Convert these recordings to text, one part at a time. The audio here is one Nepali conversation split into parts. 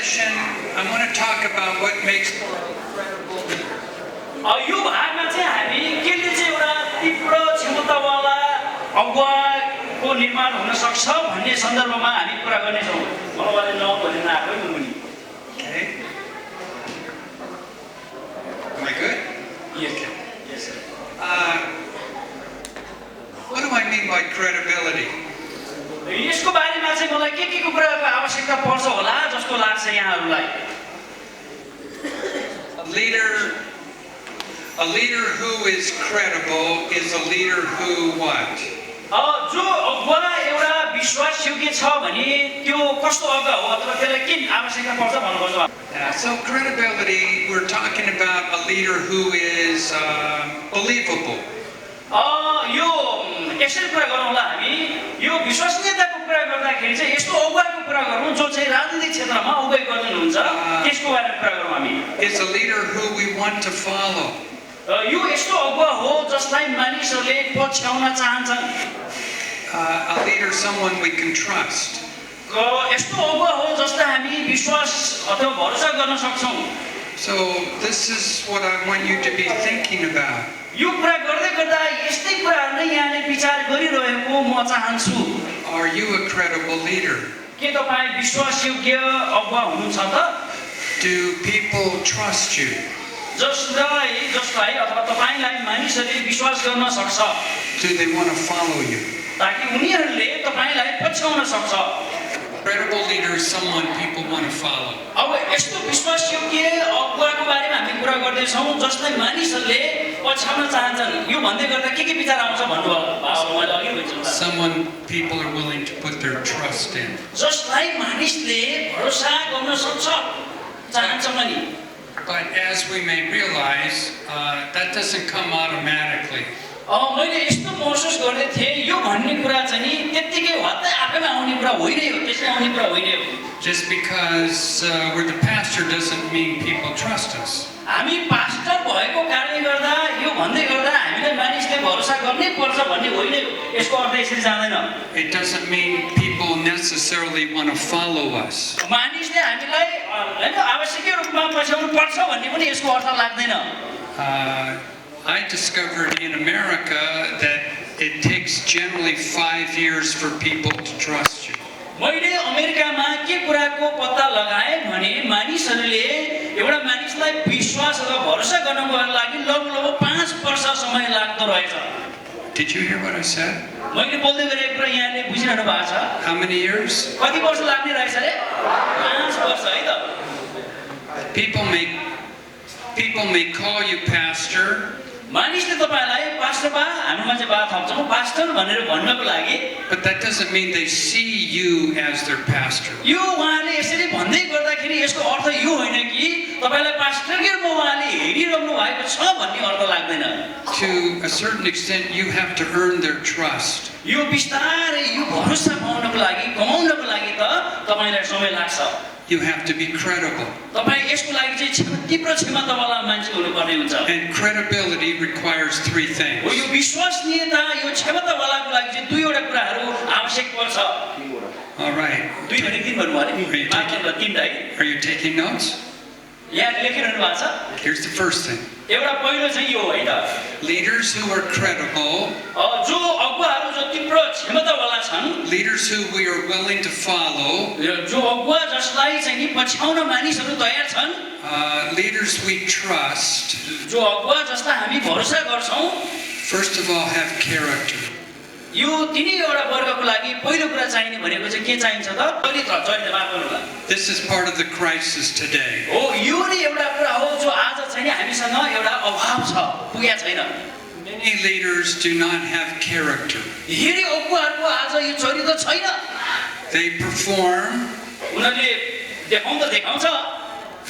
session, I want to talk about what makes for a credible leader. यो भागमा चाहिँ हामी केले चाहिँ एउटा तीव्र क्षमतावाला अगुवाको निर्माण हुन सक्छ भन्ने सन्दर्भमा हामी कुरा गर्नेछौँ। मलाई नभने नआएको मुनि। Okay. Am I good? Yes, sir. What do I mean by credibility? यसको बारेमा चाहिँ मलाई के को कुराको आवश्यकता पर्छ होला जस्तो लाग्छ यहाँहरूलाई। A leader who is credible is a leader who what? जो अगुवा एउटा विश्वासयोग्य छ भने त्यो कस्तो अगुवा हो अथवा त्यसलाई के आवश्यकता पर्छ भन्नुपर्छ। So credibility, we're talking about a leader who is believable. यो यसरी कुरा गरौँ होला हामी यो विश्वसनीयताको कुरा गर्दाखेरि चाहिँ यस्तो अगुवाको कुरा गरौँ जो चाहिँ राजनीतिक क्षेत्रमा अगुवाई गर्नुहुन्छ त्यसको बारेमा कुरा गरौँ हामी। Is a leader who we want to follow. यो यस्तो अगुवा हो जसलाई मानिसहरूले पछ्याउन चाहन्छन्। A leader, someone we can trust. यस्तो अगुवा हो जसलाई हामी विश्वास अथवा भरोसा गर्न सक्छौँ। So this is what I want you to be thinking about. यो कुरा गर्दै गर्दा यस्तै कुराहरु नै यहाँले विचार गरिरहेको म चाहन्छु। Are you a credible leader? के तपाई विश्वासयोग्य अगुवा हुनुहुन्छ त? Do people trust you? जसलाई अथवा तपाईलाई मानिसहरूले विश्वास गर्न सक्छ। Do they want to follow you? ताकि उनीहरूले तपाईलाई पछ्याउन सक्छ। Credible leader is someone people want to follow. अब यस्तो विश्वासयोग्य अगुवाको बारेमा हामी कुरा गर्दै छौं जसलाई मानिसहरूले पछ्याउन चाहन्छन्। यो भन्दै गर्दा के विचार आउँछ भन्नु मैले अघि भनिसकेँ। Someone people are willing to put their trust in. जसलाई मानिसले भरोसा गर्न सक्छ चाहन्छ पनि। But as we may realize, that doesn't come automatically. मैले यस्तो महसुस गर्दै थिएँ यो भन्ने कुरा चाहिँ नि त्यतिकै हत्तै आफैमा आउने कुरा होइन हो त्यसै आउने कुरा होइन हो। Just because we're the pastor doesn't mean people trust us. हामी पास्टर भएको कारणले गर्दा यो भन्दै गर्दा हामीले मानिसले भरोसा गर्नै पर्छ भन्ने होइन यसको अर्थ यसरी जाँदैन। It doesn't mean people necessarily want to follow us. मानिसले हामीलाई हैन आवश्यक रूपमा पछ्याउनु पर्छ भन्ने पनि यसको अर्थ लाग्दैन। I discovered in America that it takes generally 5 years for people to trust you. मैले अमेरिकामा के कुराको पत्ता लगाएँ भने मानिसहरूले एउटा मानिसलाई विश्वास अथवा भरोसा गर्नको लागि लगभग 5 वर्ष समय लाग्दो रहेछ। Did you hear what I said? मैले बोल्दै गरेको कुरा यहाँले बुझिरहनु भएको छ? How many years? कति वर्ष लाग्ने रहेछ रे? 5 वर्ष है त। People may call you pastor. मानिसले तपाईलाई पास्टर बा हाम्रोमा चाहिँ बा थप्छौं पास्टर भनेर भन्नको लागि। But that doesn't mean they see you as their pastor. यो उहाँले यसरी भन्दै गर्दाखेरि यसको अर्थ यो होइन कि तपाईलाई पास्टरकै रूपमा उहाँले हेरिरहनु भएको छ भन्ने अर्थ लाग्दैन। To a certain extent you have to earn their trust. यो बिस्तारै यो भरोसा पाउनको लागि कमाउनको लागि त तपाईलाई समय लाग्छ। You have to be credible. तपाई यसको लागि चाहिँ तीव्र क्षमतावाला मान्छे हुनुपर्ने हुन्छ। And credibility requires 3 things. यो विश्वसनीयता यो क्षमतावालाको लागि चाहिँ दुईवटा कुराहरू आवश्यक पर्छ। All right. 2 भने 3 भन्नु भने मात्र 3 है। Are you taking notes? यहाँ लेखिरहनु भएको छ। Here's the first thing. एउटा पहिलो चाहिँ यो है त। Leaders who are credible. जो अगुवाहरू जो तीव्र क्षमतावाला छन्। Leaders who we are willing to follow. जो अगुवा जसलाई चाहिँ नि पछ्याउन मानिसहरू तयार छन्। Leaders we trust. जो अगुवा जसलाई हामी भरोसा गर्छौं। First of all, have character. यो तिनैवटा वर्गको लागि पहिलो कुरा चाहिने भनेको चाहिँ के चाहिन्छ त? चरित्र माफ गर्नुला। This is part of the crisis today. हो यो नै एउटा कुरा हो जो आज चाहिँ हामीसँग एउटा अभाव छ पुगेको छैन। Many leaders do not have character. धेरै अगुवाहरूको आज यो चरित्र छैन। They perform. उनीहरूले देखाउँछ।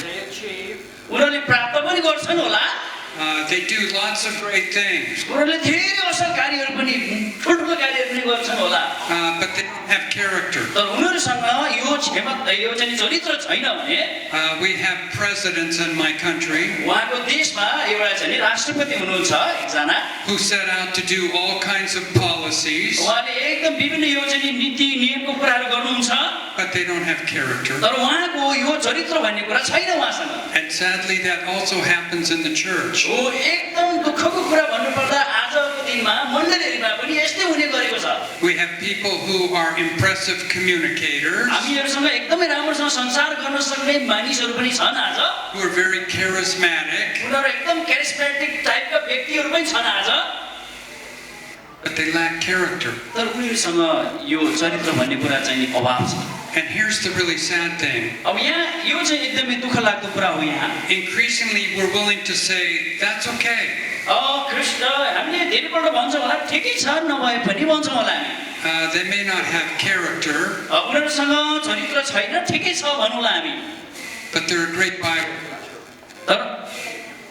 They achieve. उनीहरूले प्राप्त पनि गर्छन् होला। They do lots of great things, उनीहरूले धेरै असल कार्यहरू पनि ठुल्ठुलो कार्यहरू पनि गर्छन् होला but they don't have character. तर उनीहरूसँग यो चाहिँ चरित्र छैन भने We have presidents in my country उहाँको देशमा एउटा चाहिँ राष्ट्रपति हुनुहुन्छ एकजना who set out to do all kinds of policies, उहाँले एकदम विभिन्न यो चाहिँ नीति नियमको कुराहरू गर्नुहुन्छ but they don't have character. तर उहाँको यो चरित्र भन्ने कुरा छैन उहाँसँग And sadly, that also happens in the church. हो एकदम दुःखको कुरा भन्नुपर्दा आजको दिनमा मण्डलीहरूमा पनि यस्तै हुने गरेको छ We have people who are impressive communicators, हामीहरूसँग एकदमै राम्रोसँग संसार गर्न सक्ने मानिसहरू पनि छन् आज who are very charismatic, उनीहरू एकदम क्यारिस्मेटिक टाइपका व्यक्तिहरू पनि छन् आज but they lack character. तर उनीहरूसँग यो चरित्र भन्ने कुरा चाहिँ अभाव छ And here's the really sad thing. अब यहाँ यो चाहिँ एकदमै दुःख लाग्दो कुरा हो यहाँ Increasingly, we're willing to say, that's okay. Krishna हामीले धेरैपल्ट भन्छौँ होला ठिकै छ नभए पनि भन्छौँ होला हामी They may not have character, उनीहरूसँग चरित्र छैन ठिकै छ भनौँला हामी but they're a great Bible. तर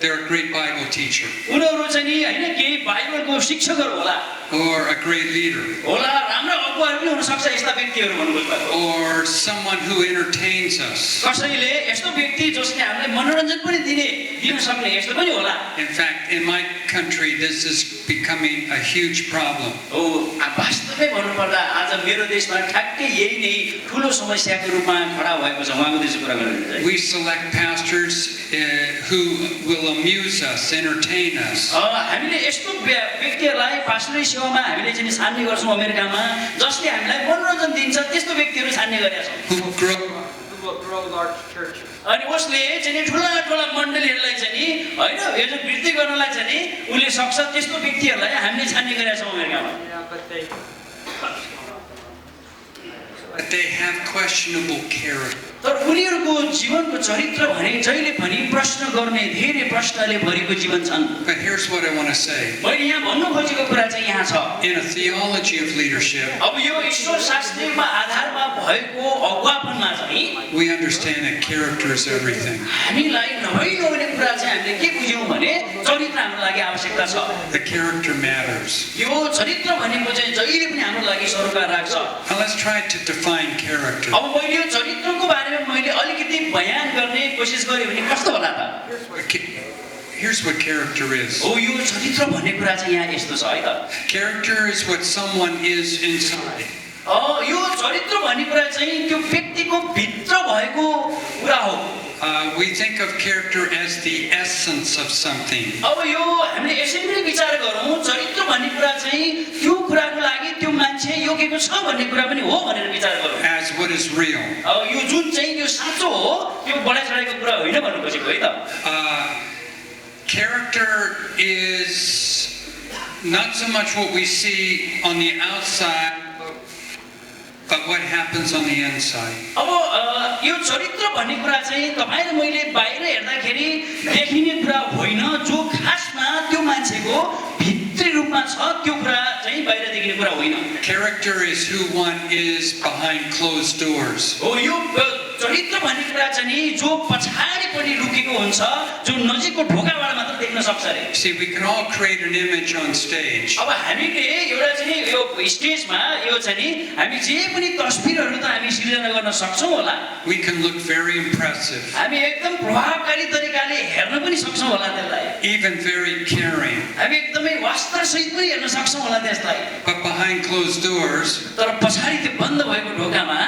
They're a great Bible teacher उनीहरू चाहिँ नि होइन केही बाइबलको शिक्षकहरू होला or a great leader होला राम्रो अगुवाहरू पनि हुन सक्छ यस्ता व्यक्तिहरू भन्नुभएको or someone who entertains us. कसैले यस्तो व्यक्ति जसले हामीलाई मनोरञ्जन पनि दिन सक्ने यस्तो पनि होला In fact, in my country, this is becoming a huge problem. हो वास्तवमै भन्नुपर्दा आज मेरो देशमा ठ्याक्कै यही नै ठुलो समस्याको रूपमा खडा भएको छ उहाँको देशको कुरा गर्नु We select pastors who will amuse us, entertain us, हामीले यस्तो व्यक्तिहरूलाई पास्टरी सेवामा हामीले चाहिँ छान्ने गर्छौँ अमेरिकामा जसले हामीलाई मनोरञ्जन दिन्छ त्यस्तो व्यक्तिहरू छान्ने गरेका छौँ who will grow large churches. अनि उसले चाहिँ ठुला ठुला मण्डलीहरूलाई चाहिँ नि होइन यो चाहिँ वृद्धि गर्नलाई चाहिँ नि उसले सक्छ त्यस्तो व्यक्तिहरूलाई हामीले छान्ने गरेका छौँ अमेरिकामा Yeah, but they have questionable character. तर उनीहरूको जीवनको चरित्र भने जहिले पनि प्रश्न गर्ने धेरै प्रश्नले भरेको जीवन छन् But here's what I want to say. मैले यहाँ भन्नु खोजेको कुरा चाहिँ यहाँ छ In a theology of leadership, अब यो ईश्वर शास्त्रमा आधारमा भएको अगुवापनमा चाहिँ we understand that character is everything. हामीलाई नहुने कुरा चाहिँ हामीले के बुझ्यौँ भने चरित्र हाम्रो लागि आवश्यकता छ The character matters. यो चरित्र भनेको चाहिँ जहिले पनि हाम्रो लागि सरोकार राख्छ Now let's try to define character. अब मैले यो चरित्रको बारेमा मैले अलिकति बयान गर्ने कोसिस गरेँ भने कस्तो होला त Here's what character is. हो यो चरित्र भन्ने कुरा चाहिँ यहाँ यस्तो छ है त Character is what someone is inside. यो चरित्र भन्ने कुरा चाहिँ त्यो व्यक्तिको भित्र भएको कुरा हो We think of character as the essence of something. अब यो हामीले यसरी पनि विचार गरौँ चरित्र भन्ने कुरा चाहिँ त्यो कुराको लागि त्यो मान्छे योग्यको छ भन्ने कुरा पनि हो भनेर विचार गरौँ As what is real. अब यो जुन चाहिँ यो साँचो हो त्यो बढाइ चढाइको कुरा होइन भन्नु खोजेको है त Character is not so much what we see on the outside, but what happens on the inside. अब यो चरित्र भन्ने कुरा चाहिँ तपाईँ र मैले बाहिर हेर्दाखेरि देखिने कुरा होइन जो खासमा त्यो मान्छेको भित्री रूपमा छ त्यो कुरा चाहिँ बाहिर देखिने कुरा होइन Character is who one is behind closed doors. हो यो चरित्र भन्ने कुरा चाहिँ नि जो पछाडिपट्टि लुकेको हुन्छ जो नजिकको ढोकाबाट मात्र देख्न सक्छ रे See, we can all create an image on stage. अब हामीले एउटा चाहिँ यो स्टेजमा यो चाहिँ नि हामी जे पनि तस्बिरहरू त हामी सिर्जना गर्न सक्छौँ होला We can look very impressive, हामी एकदम प्रभावकारी तरिकाले हेर्न पनि सक्छौँ होला त्यसलाई even very caring. हामी एकदमै वास्तवसहित पनि हेर्न सक्छौँ होला त्यसलाई But behind closed doors, तर पछाडि त्यो बन्द भएको ढोकामा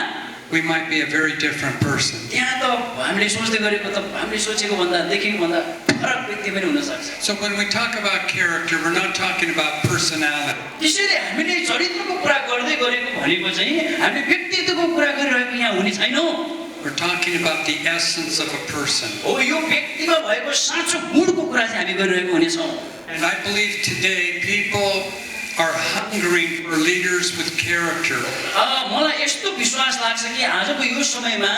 we might be a very different person. त्यहाँ त हामीले सोच्दै गरेको त हामीले सोचेको भन्दा देखेको भन्दा फरक व्यक्ति पनि हुन सक्छ So when we talk about character, we're not talking about personality. त्यसैले हामीले चरित्रको कुरा गर्दै गरेको भनेको चाहिँ हामीले व्यक्तित्वको कुरा गरिरहेको यहाँ हुने छैनौँ We're talking about the essence of a person. हो यो व्यक्तिमा भएको साँचो गुणको कुरा चाहिँ हामी गरिरहेको हुनेछौँ And I believe today people are hungering for leaders with character. मलाई यस्तो विश्वास लाग्छ कि आजको यो समयमा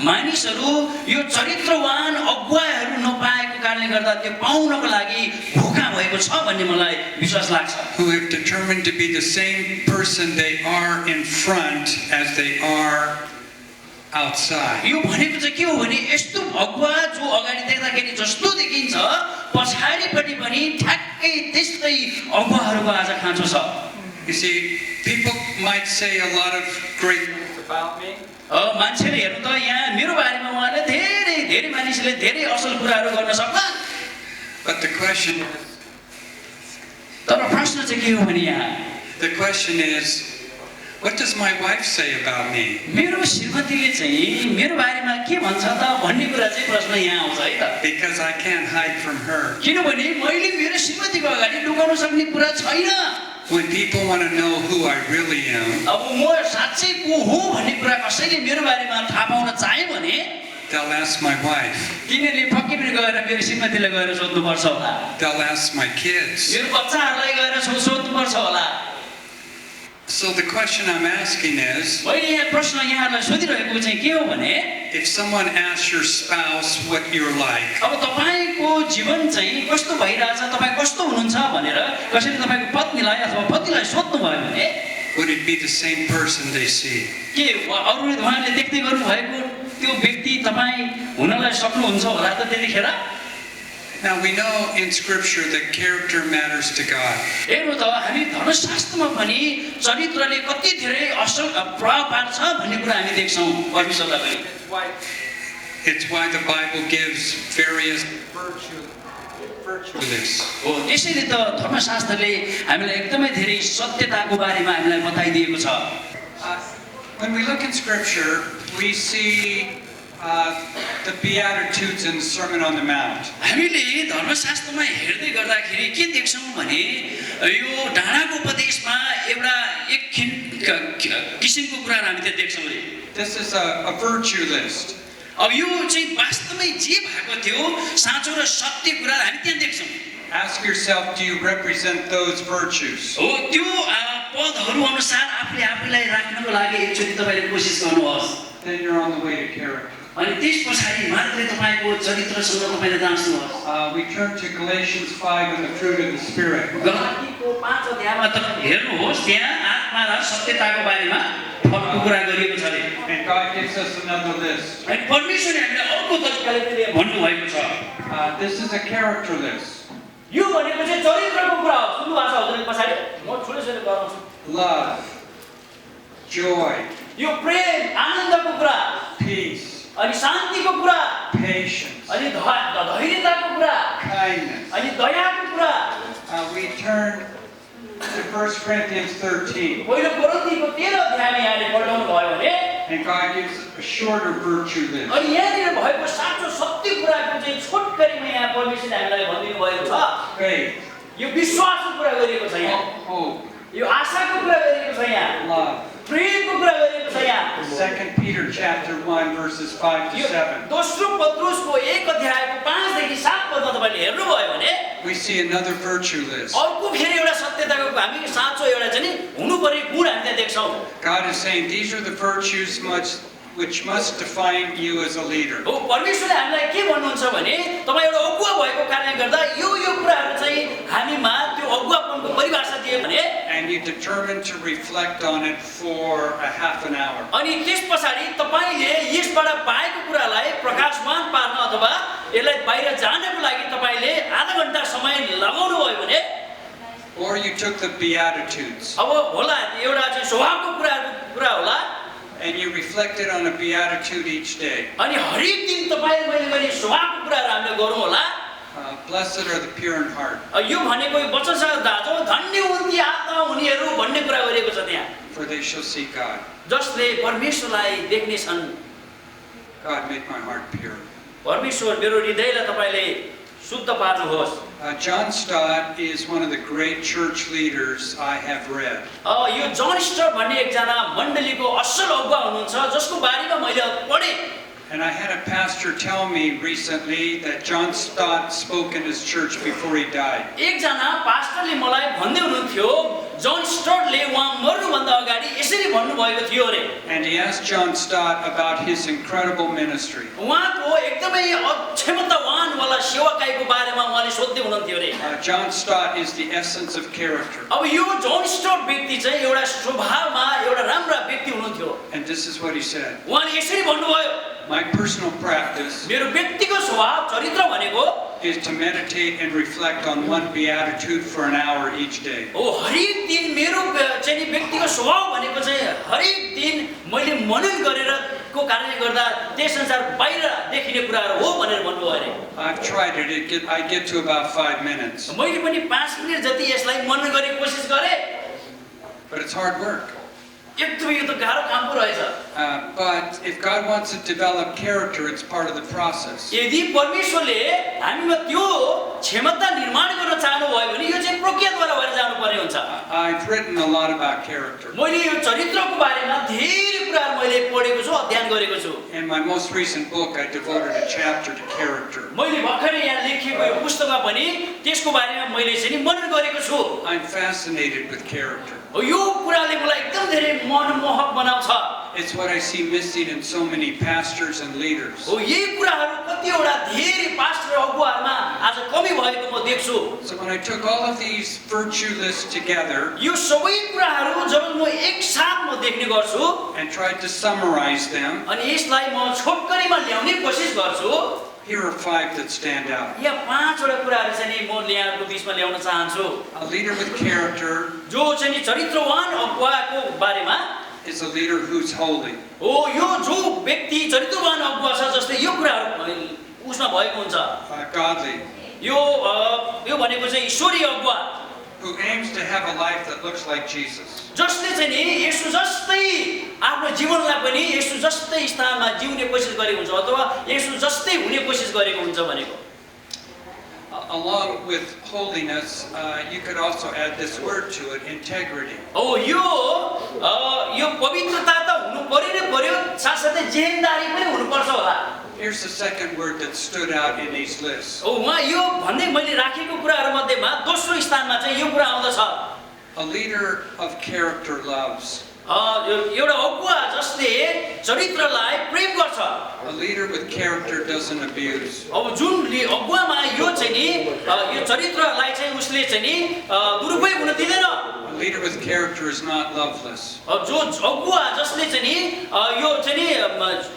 मानिसहरू यो चरित्रवान अगुवाहरू नपाएको कारणले गर्दा त्यो पाउनको लागि भोका भएको छ भन्ने मलाई विश्वास लाग्छ Who have determined to be the same person they are in front as they are outside. यो भनेको चाहिँ के हो भने यस्तो भगवा जो अगाडि देख्दाखेरि जस्तो देखिन्छ पछाडिपट्टि पनि ठ्याक्कै त्यस्तै अगुवाहरूको आज खाँचो छ। You see, people might say a lot of great things about me. मान्छेले हेर्नु त यहाँ मेरो बारेमा उहाँले धेरै धेरै मानिसले धेरै असल कुराहरू गर्न सक्ला। But the question is, तर प्रश्न चाहिँ के हो भने यहाँ what does my wife say about me? मेरो श्रीमतीले चाहिँ मेरो बारेमा के भन्छ त भन्ने कुरा चाहिँ प्रश्न यहाँ आउँछ है त। Because I can't hide from her. किनभने मैले मेरो श्रीमतीको अगाडि लुकाउन सक्ने कुरा छैन। When people want to know who I really am, अब म साच्चै को हो भन्ने कुरा कसैले मेरो बारेमा थाहा पाउन चाहे भने they'll ask my wife. तिनीहरूले पक्कै पनि गएर मेरो श्रीमतीलाई गएर सोध्नुपर्छ होला। They'll ask my kids. मेरो बच्चाहरूलाई गएर सोध्नुपर्छ होला। So the question I'm asking is, मैले यहाँ प्रश्न यहाँलाई सोधिरहेको चाहिँ के हो भने if someone asks your spouse what you're like, अब तपाईको जीवन चाहिँ कस्तो भइरहेछ, तपाई कस्तो हुनुहुन्छ भनेर कसैले तपाईको पत्नीलाई अथवा पतिलाई सोध्नु भयो भने would it be the same person they see? के अरूले उहाँले देख्दै गर्नु भएको त्यो व्यक्ति तपाई हुनलाई सक्नुहुन्छ होला त त्यतिखेर? Now we know in scripture that character matters to God. हेर्नु त हामी धर्मशास्त्रमा पनि चरित्रले कति धेरै असल प्रभाव पार्छ भन्ने कुरा हामी देख्छौं परमेश्वरलाई पनि। It's why the Bible gives various virtues. हो त्यसैले त धर्मशास्त्रले हामीलाई एकदमै धेरै सत्यताको बारेमा हामीलाई बताइदिएको छ। When we look in scripture, we see the Beatitudes in the Sermon on the Mount. हामीले धर्मशास्त्रमा हेर्दै गर्दाखेरि के देख्छौं भने यो डाँडाको उपदेशमा एउटा एक किसिमको कुरा हामी त्यहाँ देख्छौं। This is a virtue list. अब यो चाहिँ वास्तवमै जे भएको थियो साँचो र सत्य कुरा हामी त्यहाँ देख्छौं। Ask yourself, do you represent those virtues? हो त्यो पदहरू अनुसार आफूले आफूलाई राख्नको लागि एकचोटि तपाईले कोसिस गर्नुहोस्। Then you're on the way to character. अनि त्यसपछि मात्रै तपाईको चरित्रसँग तपाईले जाँच्नुहोस्। We turn to Galatians 5 and the fruit of the Spirit. गलातीको 5 अध्यायमा तपाईले हेर्नुहोस् त्यहाँ आत्मा र सत्यताको बारेमा फलको कुरा गरिएको छ। And God gives us another list. अनि परमेश्वरले हामीलाई अर्को तरिकाले पनि भन्नु भएको छ। This is a character list. यो भनेको चाहिँ चरित्रको कुरा हो। सुन्नु भएको छ हजुरले पछाडी म छोडेछोडे गराउँछु। Love, joy, यो प्रेम आनन्दको कुरा, peace, अनि शान्तिको कुरा, patience, अनि धैर्यताको कुरा, kindness. अनि दयाको कुरा। We turn to 1 Corinthians 13. पहिलो कोरिन्थीको 13 अध्यायमा यहाँले पढ्नु भयो भने And God gives a shorter virtue list. अनि यहाँनिर भएको साँचो सत्य कुराको चाहिँ छोटकरीमा यहाँ परमेश्वरले हामीलाई भनिदिनु भएको छ। Faith, यो विश्वासको कुरा गरिएको छ यहाँ। hope, यो आशाको कुरा गरिएको छ यहाँ। love. प्रेमको कुरा गरिएको छ यहाँ। 2 Peter chapter 1 verses 5 to 7. दोस्रो पत्रुसको 1 अध्यायको 5 देखि 7 पदमा तपाईले हेर्नु भयो भने We see another virtue list. अर्को फेरि एउटा सत्यताको हामी साँचो एउटा चाहिँ नि हुनुपर्ने गुण हामी त्यहाँ देख्छौं। God is saying these are the virtues which must define you as a leader. हो परमेश्वरले हामीलाई के भन्नुहुन्छ भने तपाई एउटा अगुवा भएको कारणले गर्दा यो कुराहरु चाहिँ हामीमा त्यो अगुवापनको परिभाषा दिए भने and you determine to reflect on it for a half an hour. अनि त्यसपछि तपाईले यसबाट पाएको कुरालाई प्रकाशमान पार्न अथवा यसलाई बाहिर जानको लागि तपाईले आधा घण्टा समय लगाउनु भयो भने or you took the Beatitudes अब होला एउटा चाहिँ स्वभावको कुरा होला and you reflected on a beatitude each day. अनि हरेक दिन तपाईले मैले गर्ने स्वभावको कुराहरु हामीले गरौँ होला। Blessed are the pure in heart. यो भनेको वचनसँग दाजु धन्य हुन् ती आत्मा हुनेहरू भन्ने कुरा गरिएको छ त्यहाँ। For they shall see God. जसले परमेश्वरलाई देख्ने छन्। God, make my heart pure. परमेश्वर मेरो हृदयलाई तपाईले शुद्ध पार्नुहोस्। John Stott is one of the great church leaders I have read. यो जन स्टट भन्ने एकजना मण्डलीको असल अगुवा हुनुहुन्छ जसको बारेमा मैले पढे। And I had a pastor tell me recently that John Stott spoke in his church before he died. एकजना पास्टरले मलाई भन्दै हुनुहुन्थ्यो जन स्टटले उहाँ मर्नुभन्दा अगाडि यसरी भन्नुभएको थियो अरे। And he asked John Stott about his incredible ministry. उहाँको एकदमै क्षमतावान वाला सेवाकाईको बारेमा उहाँले सोध्दै हुनुहुन्थ्यो अरे। John Stott is the essence of character. अब यो जन स्टट व्यक्ति चाहिँ एउटा स्वभावमा एउटा राम्रो व्यक्ति हुनुहुन्थ्यो। And this is what he said. उहाँले यसरी भन्नुभयो, My personal practice मेरो व्यक्तिगत स्वभाव चरित्र भनेको is to meditate and reflect on one beatitude for an hour each day. हो हरेक दिन मेरो चाहिँ नि व्यक्तिगत स्वभाव भनेको चाहिँ हरेक दिन मैले मनन गरेर को कारणले गर्दा त्यस संसार बाहिर देखिने कुराहरू हो भनेर भन्नुभयो अरे। I've tried it. I get to about 5 minutes. मैले पनि 5 मिनेट जति यसलाई मनन गर्ने कोसिस गरेँ, But it's hard work. एकदमै यो त गाह्रो काम पो रहेछ। But if God wants to develop character, it's part of the process. यदि परमेश्वरले हामीमा त्यो क्षमता निर्माण गर्न चाहनु भयो भने यो चाहिँ प्रक्रियाद्वारा भएर जानुपर्ने हुन्छ। I've written a lot about character. मैले यो चरित्रको बारेमा धेरै कुराहरू मैले पढेको छु, अध्ययन गरेको छु। In my most recent book, I devoted a chapter to character. मैले भर्खरै यहाँ लेखेको यो पुस्तकमा पनि त्यसको बारेमा मैले चाहिँ नि मनन गरेको छु। I'm fascinated with character. यो कुराले मलाई एकदम धेरै मनमोहक बनाउँछ। It's what I see missing in so many pastors and leaders. हो यही कुराहरू कतिवटा धेरै पास्टर र अगुवाहरूमा आज कमी भएको म देख्छु। So when I took all of these virtue lists together यो सबै कुराहरू जब म एकसाथ म देख्ने गर्छु and tried to summarize them, अनि यसलाई म छोटकरीमा ल्याउने कोसिस गर्छु, here are 5 that stand out. यहाँ 5 वटा कुराहरू चाहिँ नि म यहाँको बीचमा ल्याउन चाहन्छु। A leader with character जो चाहिँ नि चरित्रवान अगुवाको बारेमा is a leader who's holy. हो यो जो व्यक्ति चरित्रवान अगुवा छ जस्तै यो कुराहरू उसमा भएको हुन्छ। Godly, यो भनेको चाहिँ ईश्वरीय अगुवा who aims to have a life that looks like Jesus. जसले चाहिँ नि येशू जस्तै आफ्नो जीवनलाई पनि येशू जस्तै स्थानमा जिउने कोसिस गरेको हुन्छ अथवा येशू जस्तै हुने कोसिस गरेको हुन्छ भनेको। Along with holiness, you could also add this word to it, integrity. हो यो पवित्रता त हुनु पर्यो नै पर्यो, साथसाथै जिम्मेदारी पनि हुनुपर्छ होला। Here's the second word that stood out in these lists. हो उहाँ यो भन्दै मैले राखेको कुराहरू मध्येमा दोस्रो स्थानमा चाहिँ यो कुरा आउँदछ। A leader of character loves. एउटा अगुवा जसले चरित्रलाई प्रेम गर्छ। A leader with character doesn't abuse. अब जुन अगुवामा यो चाहिँ नि यो चरित्रलाई चाहिँ उसले चाहिँ नि दुरुपयोग हुन दिँदैन। A leader with character is not loveless. जो अगुवा जसले चाहिँ नि यो चाहिँ नि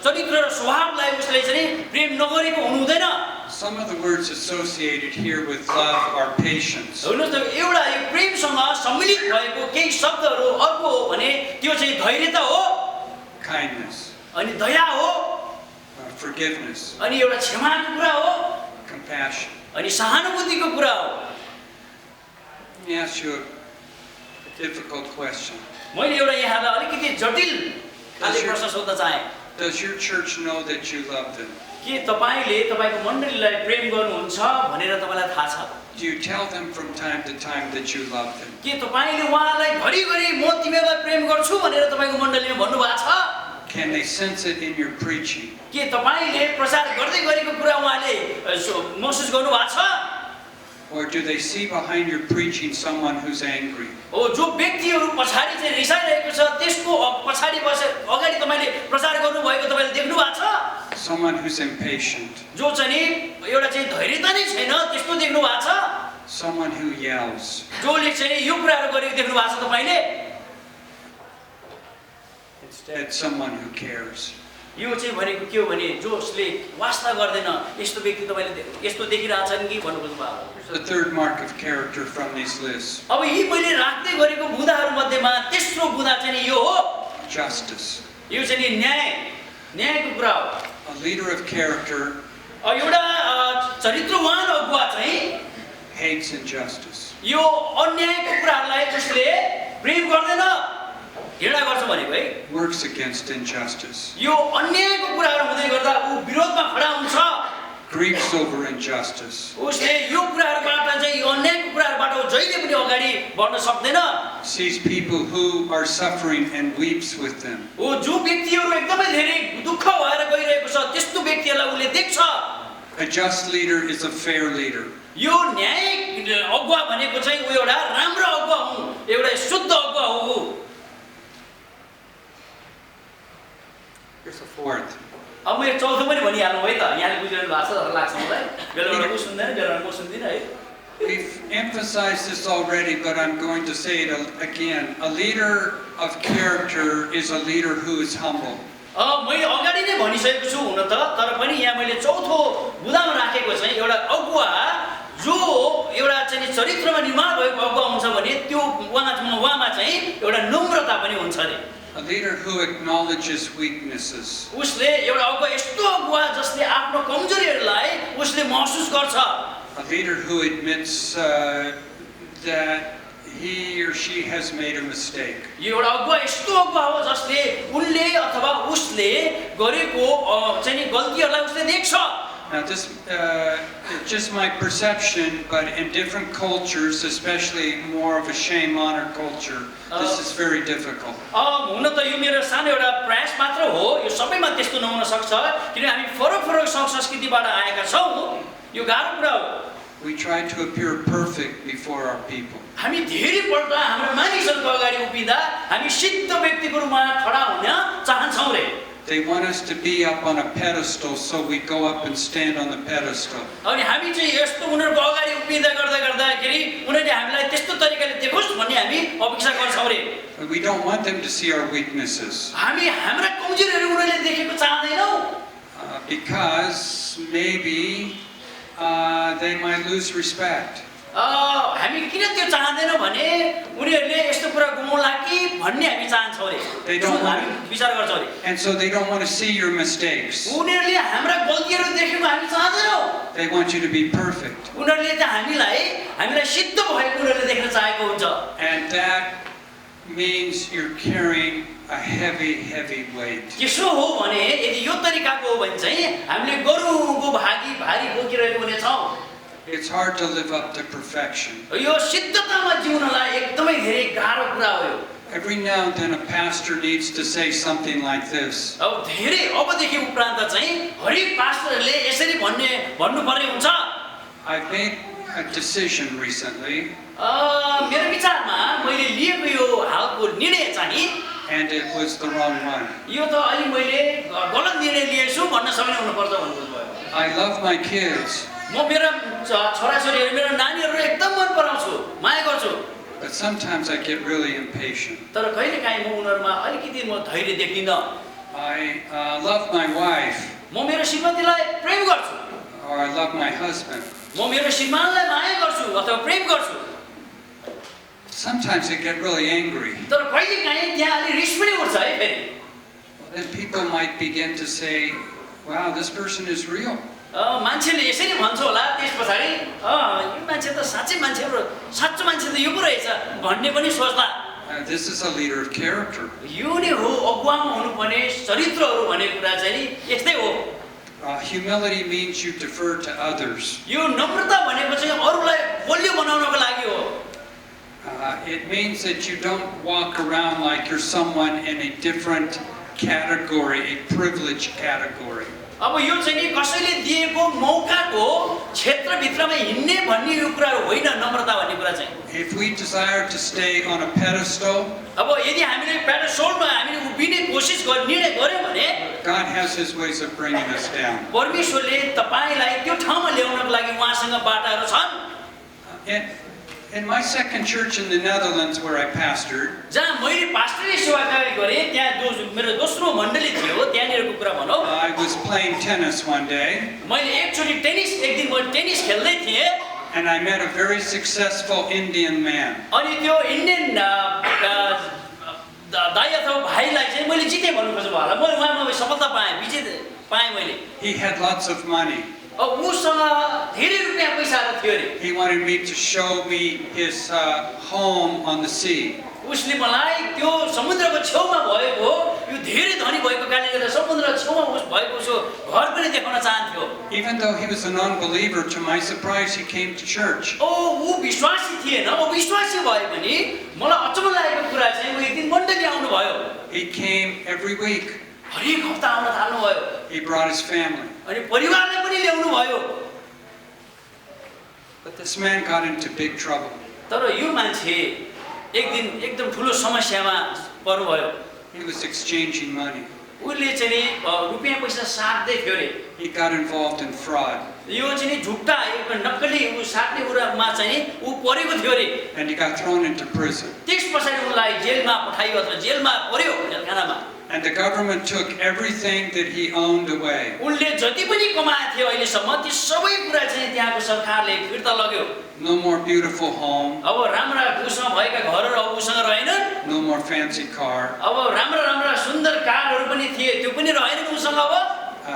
चरित्र र स्वभावलाई उसले चाहिँ नि प्रेम नगरेको हुनु हुँदैन। Some of the words associated here with love are patience, हेर्नुहोस् त एउटा यो प्रेमसँग सम्मिलित भएको केही शब्दहरू अर्को हो भने त्यो चाहिँ धैर्यता हो, kindness, अनि दया हो, forgiveness, अनि एउटा क्षमाको कुरा हो, compassion. अनि सहानुभूतिको कुरा हो। Let me ask you a difficult question. मैले एउटा यहाँलाई अलिकति जटिल खाले प्रश्न सोध्न चाहे। Does your church know that you love them? के तपाईले तपाईको मण्डलीलाई प्रेम गर्नुहुन्छ भनेर तपाईलाई थाहा छ? Do you tell them from time to time that you love them? के तपाईले उहाँलाई घरिघरि म तिमीलाई प्रेम गर्छु भनेर तपाईको मण्डलीमा भन्नुभएको छ? Can they sense it in your preaching? के तपाईले प्रचार गर्दै गरेको कुरा उहाँले महसुस गर्नुभएको छ? Or do they see behind your preaching someone who's angry? ओ जो व्यक्तिहरू पछाडी चाहिँ रिसाइरहेको छ त्यसको पछाडी बसेर अगाडि तपाईले प्रचार गर्नु भएको तपाईले देख्नु भएको छ? Someone who's impatient? जो चाहिँ नि एउटा चाहिँ धैर्यता नै छैन त्यस्तो देख्नु भएको छ? Someone who yells? जोले चाहिँ यो कुराहरू गरेको देख्नु भएको छ तपाईले? Instead, someone who cares. यो चाहिँ भनेको के हो भने जसले वास्ता गर्दैन यस्तो व्यक्ति तपाईले यस्तो देखिरहेछन् कि भन्नु खोज्नु भएको। The third mark of character from these lists. अब यी मैले राख्दै गरेको बुँदाहरू मध्येमा तेस्रो बुँदा चाहिँ नि यो हो Justice. यो चाहिँ नि न्यायको कुरा हो। A leader of character एउटा चरित्रवान अगुवा चाहिँ hates injustice. यो अन्यायको कुराहरूलाई जसले प्रेम गर्दैन घृणा गर्छ भनेको है। Works against injustice. यो अन्यायको कुराहरू हुँदै गर्दा ऊ विरोधमा खडा हुन्छ। Grieves over injustice. उसले यो कुराहरूबाट चाहिँ यो अन्यायको कुराहरूबाट जहिले पनि अगाडि बढ्न सक्दैन। Sees people who are suffering and weeps with them. ओ जो व्यक्तिहरू एकदमै धेरै दुःख भएर गइरहेको छ त्यस्तो व्यक्तिहरूलाई उसले देख्छ। A just leader is a fair leader. यो न्याय अगुवा भनेको चाहिँ ऊ एउटा राम्रो अगुवा हुँ, एउटा शुद्ध अगुवा हो। Here's the fourth. अब मैले चौथो पनि भनिहाल्नु है त, यहाँले बुझिरहनु भएको छ जस्तो लाग्छ मलाई। बेला म सुन्दैन, बेला म सुन्दिनँ है। We've emphasized this already, but I'm going to say it again. A leader of character is a leader who is humble. मैले अगाडि नै भनिसकेको छु हुन त, तर पनि यहाँ मैले चौथो बुदामा राखेको चाहिँ एउटा अगुवा जो एउटा चाहिँ चरित्रमा निर्माण भएको अगुवा हुन्छ भने त्यो उहाँमा चाहिँ एउटा नम्रता पनि हुन्छ अरे। A leader who acknowledges weaknesses. उसले एउटा अगुवा यस्तो अगुवा जसले आफ्नो कमजोरीहरूलाई उसले महसुस गर्छ। A leader who admits that he or she has made a mistake. यो एउटा अगुवा यस्तो अगुवा हो जसले उनले अथवा उसले गरेको चाहिँ गल्तीहरूलाई उसले देख्छ। Now this is just my perception, but in different cultures, especially more of a shame-honor culture, this is very difficult. हुन त यो मेरो सानो एउटा प्रयास मात्र हो, यो सबैमा त्यस्तो नहुन सक्छ किन हामी फरक संस्कृतिबाट आएका छौं, यो गाह्रो कुरा हो। We try to appear perfect before our people. हामी धेरै पल्ट हाम्रो मानिसहरूको अगाडि उभिँदा हामी सिद्ध व्यक्तिको रूपमा खडा हुन चाहन्छौं रे। They want us to be up on a pedestal, so we go up and stand on the pedestal. अनि हामी चाहिँ यस्तो उनीहरुको अगाडि उभिँदा गर्दाखेरि उनीहरुले हामीलाई त्यस्तो तरिकाले देखोस् भन्ने हामी अपेक्षा गर्छौं रे। We don't want them to see our weaknesses. हामी हाम्रा कमजोरीहरु उनीहरुले देखेको चाहदैनौं। Because maybe they might lose respect. हामी किन त्यो चाहदैनौं भने उनीहरुले यस्तो कुरा गुमाउला कि भन्ने हामी चाहन्छौं रे। They don't want विचार गर्छौं रे। And so they don't want to see your mistakes. उनीहरुले हाम्रा गल्तीहरु देखेको हामी चाहदैनौं। They want you to be perfect. उनीहरुले त हामीलाई सिद्ध भएको उनीहरुले देख्न चाहेको हुन्छ। And that means you're carrying a heavy weight. त्यसो हो भने यदि यो तरिकाको हो भने चाहिँ हामीले गरुको भारी बोकिरहेको हुनेछौं। It's hard to live up to perfection. यो सिद्धतामा जिउनलाई एकदमै धेरै गाह्रो कुरा हो यो। Every now and then a pastor needs to say something like this. अब धेरै अबदेखि उपरान्त चाहिँ हरेक पास्टरले यसरी भन्नुपर्ने हुन्छ। I've made a decision recently. मेरो विचारमा मैले लिएको यो हालको निर्णय चाहिँ And it was the wrong one. यो त अलि मैले गलत निर्णय लिएछु भन्न सक्ने हुनुपर्छ भन्नु भयो। I love my kids. म मेरा छोराछोरीहरु मेरा नानीहरु एकदम मन पराउँछु, माया गर्छु। But sometimes I get really impatient. तर कहिलेकाहीँ म उनीहरुमा अलिकति म धैर्य देख्दिन। I love my wife. म मेरो श्रीमतीलाई प्रेम गर्छु। Or I love my husband. म मेरो श्रीमानलाई माया गर्छु अथवा प्रेम गर्छु। Sometimes I get really angry. तर कहिलेकाहीँ त्यहाँ अलि रिस पनि उठ्छ है फेरि। Then people might begin to say, "Wow, this person is real." मान्छेले यसरी भन्छ होला त्यसपछि यो मान्छे त साच्चै मान्छे हो, साच्चो मान्छे त यो पो रहेछ भन्ने पनि सोच्ला। This is a leader of character. यो नै हो अगुवामा हुनुपर्ने चरित्रहरू भन्ने कुरा चाहिँ यस्तै हो। Humility means you defer to others. यो नम्रता भनेको चाहिँ अरूलाई बलियो बनाउनको लागि हो। It means that you don't walk around like you're someone in a different category, a privileged category. अब यो चाहिँ नि कसैले दिएको मौकाको क्षेत्रभित्रमा हिँड्ने भन्ने यो कुरा होइन नम्रता भन्ने कुरा चाहिँ। If we desire to stay on a pedestal, अब यदि हामीले पेडस्टलमा हामीले उभिने कोसिस निर्णय गर्यौं भने God has His ways of bringing us down. परमेश्वरले तपाईलाई त्यो ठाउँमा ल्याउनको लागि उहाँसँग बाटाहरू छन्। In my second church in the Netherlands where I pastored, जहाँ मैले पास्टरले सेवाकार्य गरेँ त्यहाँ मेरो दोस्रो मण्डली थियो त्यहाँनिरको कुरा भनौँ। I was playing tennis one day. मैले एकचोटि एक दिन म टेनिस खेल्दै थिएँ। And I met a very successful Indian man. अनि त्यो इन्डियन दाइ अथवा भाइलाई चाहिँ मैले जिते भन्नु खोजेको होला। म उहाँमा सफलता पाएँ, विजय पाएँ मैले। He had lots of money. अब उसँग धेरै रुपैयाँ पैसाहरू थियो अरे। He wanted me to show me his home on the sea. उसले मलाई त्यो समुद्रको छेउमा भएको यो धेरै धनी भएको कारणले गर्दा समुद्रको छेउमा भएको उसको घर पनि देखाउन चाहन्थ्यो। Even though he was a non-believer, to my surprise, he came to church. ऊ विश्वासी थिएन, विश्वासी भए पनि मलाई अचम्म लागेको कुरा चाहिँ ऊ एक दिन मण्डली आउनु भयो। He came every week. हरेक हप्ता आउन थाल्नु भयो। He brought his family. अनि परिवारलाई पनि ल्याउनु भयो। But this man got into big trouble. तर यो मान्छे एक दिन एकदम ठुलो समस्यामा पर्नु भयो। He was exchanging money. उसले चाहिँ रुपैयाँ पैसा साट्दै थियो रे। He got involved in fraud. यो चाहिँ नि झुट्टा एक नक्कली उ साट्ने कुरामा चाहिँ नि उ परेको थियो रे and he got thrown into prison. त्यस पछाडि उनलाई जेलमा पठाइयो अथवा जेलमा पर्यो जेलखानामा And the government took everything that he owned away. उनले जति पनि कमाएको थियो अहिलेसम्म ती सबै कुरा चाहिँ त्यहाँको सरकारले फिर्ता लग्यो No more beautiful home, अब राम्रा उसँग भएका घरहरू अब उसँग रहेनन् no more fancy car. अब राम्रा राम्रा सुन्दर कारहरू पनि थिए त्यो पनि रहेन उसँग अब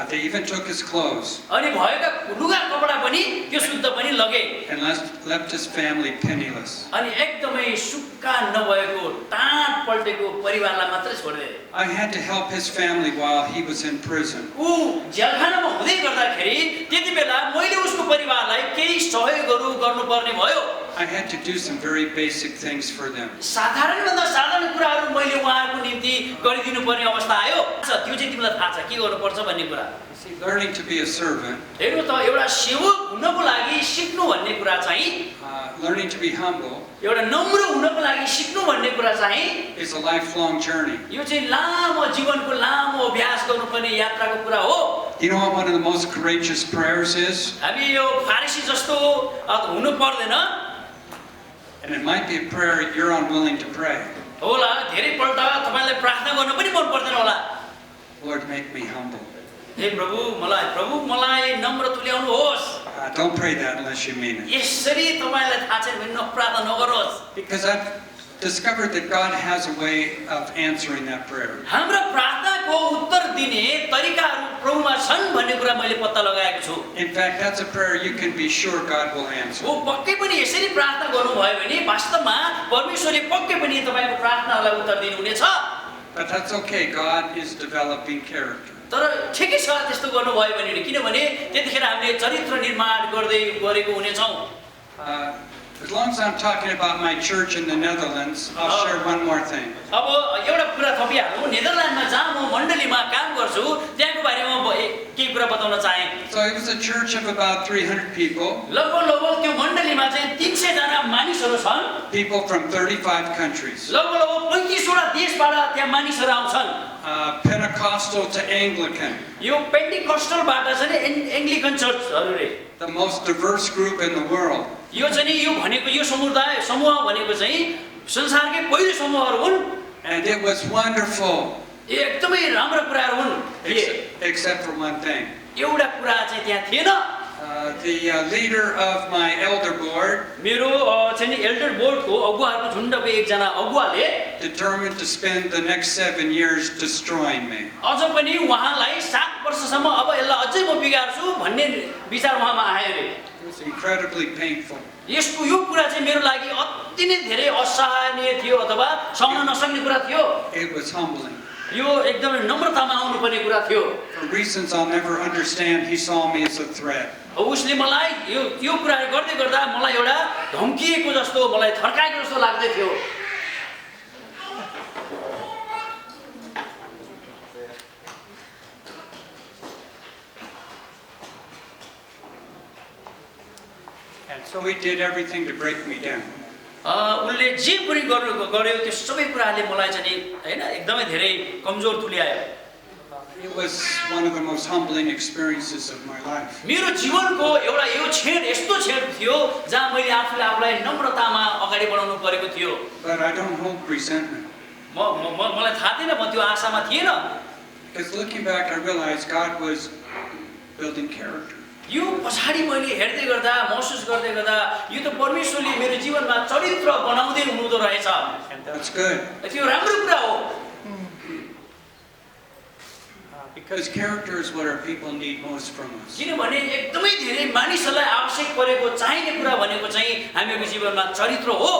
They even took his clothes अनि भएका लुगा कपडा पनि त्यो शुद्ध पनि लगे and left his family penniless. अनि एकदमै सुक्का नभएको टाढ पल्टेको परिवारलाई मात्रै छोड्दे I had to help his family while he was in prison. ऊ जेलखानामा हुँदै गर्दाखेरि त्यति बेला मैले उसको परिवारलाई केही सहयोगहरू गर्नुपर्ने भयो I had to do some very basic things for them. साधारणभन्दा साधारण कुराहरू मैले उहाँहरूको निम्ति गरिदिनु पर्ने अवस्था आयो त्यो चाहिँ तिमीलाई थाहा छ के गर्नुपर्छ भन्ने कुरा See, learning to be a servant, हेर्नु त एउटा सेवक हुनको लागि सिक्नु भन्ने कुरा चाहिँ learning to be humble एउटा नम्र हुनको लागि सिक्नु भन्ने कुरा चाहिँ is a lifelong journey. यो चाहिँ लामो जीवनको लामो अभ्यास गर्नुपर्ने यात्राको कुरा हो You know what one of the most courageous prayers is? हामी यो फारसी जस्तो हुनु पर्दैन And it might be a prayer you're unwilling to pray. होला धेरै पल्ट तपाईलाई प्रार्थना गर्न पनि मन पर्दैन होला Lord, make me humble. हे प्रभु मलाई नम्र तुल्याउनुहोस् Don't pray that unless you mean it. यसरी तपाईलाई थाहा छैन भने प्रार्थना नगर्नुहोस् Because I've discovered that God has a way of answering that prayer. हाम्रो प्रार्थनाको उत्तर दिने तरिकाहरू प्रभुमा छन् भन्ने कुरा मैले पत्ता लगाएको छु In fact, that's a prayer you can be sure God will answer. ओ पक्कै पनि यसरी प्रार्थना गर्नुभयो भने वास्तवमा परमेश्वरले पक्कै पनि तपाईको प्रार्थनालाई उत्तर दिनुहुनेछ But that's okay. God is developing character. तर ठिकै छ त्यस्तो गर्नुभयो भने किनभने त्यतिखेर हामीले चरित्र निर्माण गर्दै गरेको हुनेछौँ As long as I'm talking about my church in the Netherlands, I'll share one more thing. अब एउटा कुरा थपिहालौँ नेदरल्यान्डमा जहाँ म मण्डलीमा काम गर्छु त्यहाँको बारेमा केही कुरा बताउन चाहे So it was a church of about 300 people. लगभग त्यो मण्डलीमा चाहिँ 300 जना मानिसहरू छन् People from 35 countries. लगभग 35 वटा देशबाट त्यहाँ मानिसहरू आउँछन् Pentecostal to Anglican. यो पेन्टिकस्टलबाट चाहिँ एङ्ग्लिकन चर्चहरू रे The most diverse group in the world. यो चाहिँ नि यो भनेको यो समूह भनेको चाहिँ संसारकै पहिलो समूहहरू हुन् And it was wonderful. एकदमै राम्रो कुराहरू हुन् Except for one thing. एउटा कुरा चाहिँ त्यहाँ थिएन The leader of my elder board मेरो चाहिँ नि एल्डर बोर्डको अगुवाहरूको झुन्डको एकजना अगुवाले determined to spend the next 7 years destroying me. अझ पनि उहाँलाई 7 वर्षसम्म अब यसलाई अझै म बिगार्छु भन्ने विचार उहाँमा आयो रे It was incredibly painful. यसको यो कुरा चाहिँ मेरो लागि अति नै धेरै असहनीय थियो अथवा सहन नसक्ने कुरा थियो It was humbling. यो एकदमै नम्रतामा आउनुपर्ने कुरा थियो For reasons I'll never understand, he saw me as a threat. उसले मलाई यो कुराहरू गर्दै गर्दा मलाई एउटा धम्किएको जस्तो मलाई थर्काएको जस्तो लाग्दै थियो And so he did everything to break me down. उनले जे पनि गर्यो त्यो सबै कुराले मलाई चाहिँ हैन एकदमै धेरै कमजोर तुल्यायो It was one of the most humbling experiences of my life. मेरो जीवनको एउटा यो क्षण यस्तो क्षण थियो जहाँ मैले आफूलाई नम्रतामा अगाडि बढाउनु परेको थियो But I don't hold resentment. मलाई थाहा थिएन म त्यो आशामा थिएन Because looking back, I realized God was building character. यो पछाडी मैले हेर्दै गर्दा महसुस गर्दै गर्दा यो त परमेश्वरले मेरो जीवनमा चरित्र बनाउँदै हुनुहुँदो रहेछ And that's good. त्यो राम्रो कुरा हो Because character is what our people need most from us. किनभने एकदमै धेरै मानिसहरूलाई आवश्यक परेको चाहिने कुरा भनेको चाहिँ हामीको जीवनमा चरित्र हो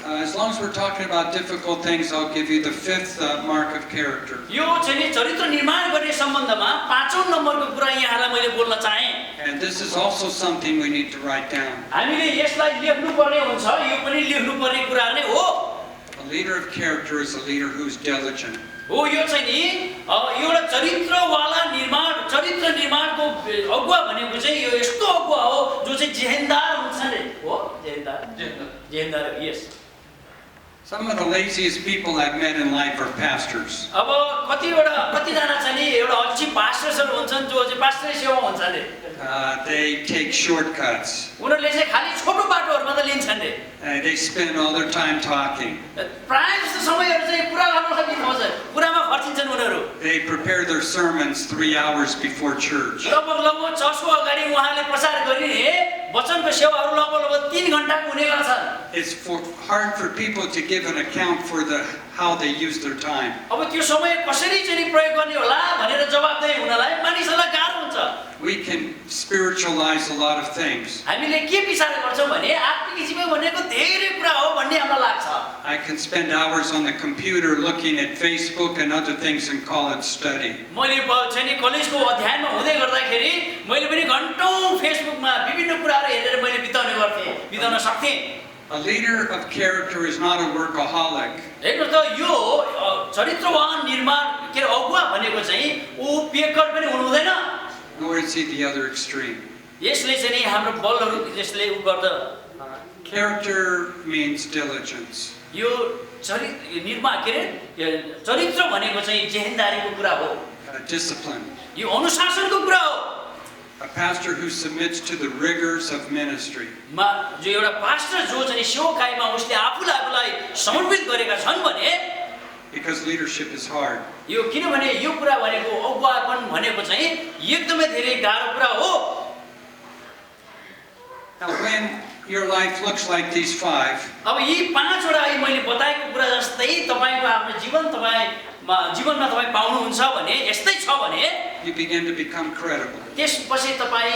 As long as we're talking about difficult things, I'll give you the 5th mark of character. यो चाहिँ नि चरित्र निर्माण गर्ने सम्बन्धमा 5औं नम्बरको कुरा यहाँलाई मैले बोल्न चाहे And this is also something we need to write down. हामीले यसलाई लेख्नु पर्ने हुन्छ यो पनि लेख्नु पर्ने कुरा नै हो A leader of character is a leader who's diligent. हो यो चाहिँ नि एउटा चरित्रवाला चरित्र निर्माणको अगुवा भनेको चाहिँ यो यस्तो अगुवा हो जो चाहिँ जेहेन्दार हुन्छ नि हो जेहेन्दार यस Some of the laziest people I've met in life are pastors. अब कतिजना चाहिँ नि एउटा पछि पास्टर्सहरू हुन्छन् जो चाहिँ पास्टरै सेवा हुन्छ अरे They take shortcuts. उनीहरूले चाहिँ खालि छोटो बाटोहरूमा त लिन्छन् रे They spend all their time talking. प्रायः जस्तो समयहरू चाहिँ कुरा गर्न खोज्छ कुरामा खर्चिन्छन् उनीहरू They prepare their sermons 3 hours before church. लगभग चर्चको अगाडि उहाँले प्रचार गरिने वचनको सेवाहरू लगभग 3 घण्टाको हुने गर्छन् It's hard for people to give an account for how they use their time. अब त्यो समय कसरी चाहिँ प्रयोग गर्ने होला भनेर जवाफदेही हुनलाई मानिसहरूलाई गाह्रो हुन्छ We can spiritualize a lot of things. हामीले के विचार गर्छौँ भने आत्मिक जीवन भनेको धेरै कुरा हो भन्ने हामीलाई लाग्छ I can spend hours on the computer looking at Facebook and other things and call it study. मैले चाहिँ कलेजको अध्ययनमा हुँदै गर्दाखेरि मैले पनि घण्टौं फेसबुकमा विभिन्न कुराहरू हेरेर मैले बिताउन सक्थेँ A leader of character is not a workaholic. हेर्नुस् त यो चरित्रवान निर्माण के अगुवा भनेको चाहिँ ऊ पेकर पनि हुनु हुँदैन Nor is he the other extreme. यसले चाहिँ हाम्रो बलहरू यसले उ गर्छ Character means diligence. यो निर्माण के रे चरित्र भनेको चाहिँ जेहेन्दारीको कुरा हो Discipline. यो अनुशासनको कुरा हो A pastor who submits to the rigors of ministry. जो एउटा पास्टर जो चाहिँ सेवकाईमा उसले आफूलाई समर्पित गरेका छन् भने Because leadership is hard. यो किनभने यो कुरा भनेको अगुवापन भनेको चाहिँ एकदमै धेरै गाह्रो कुरा हो Now when your life looks like these 5, अब यी 5 वटा मैले बताएको कुरा जस्तै तपाईको आफ्नो जीवनमा तपाई पाउनुहुन्छ भने यस्तै छ भने you begin to become credible. त्यसपछि तपाई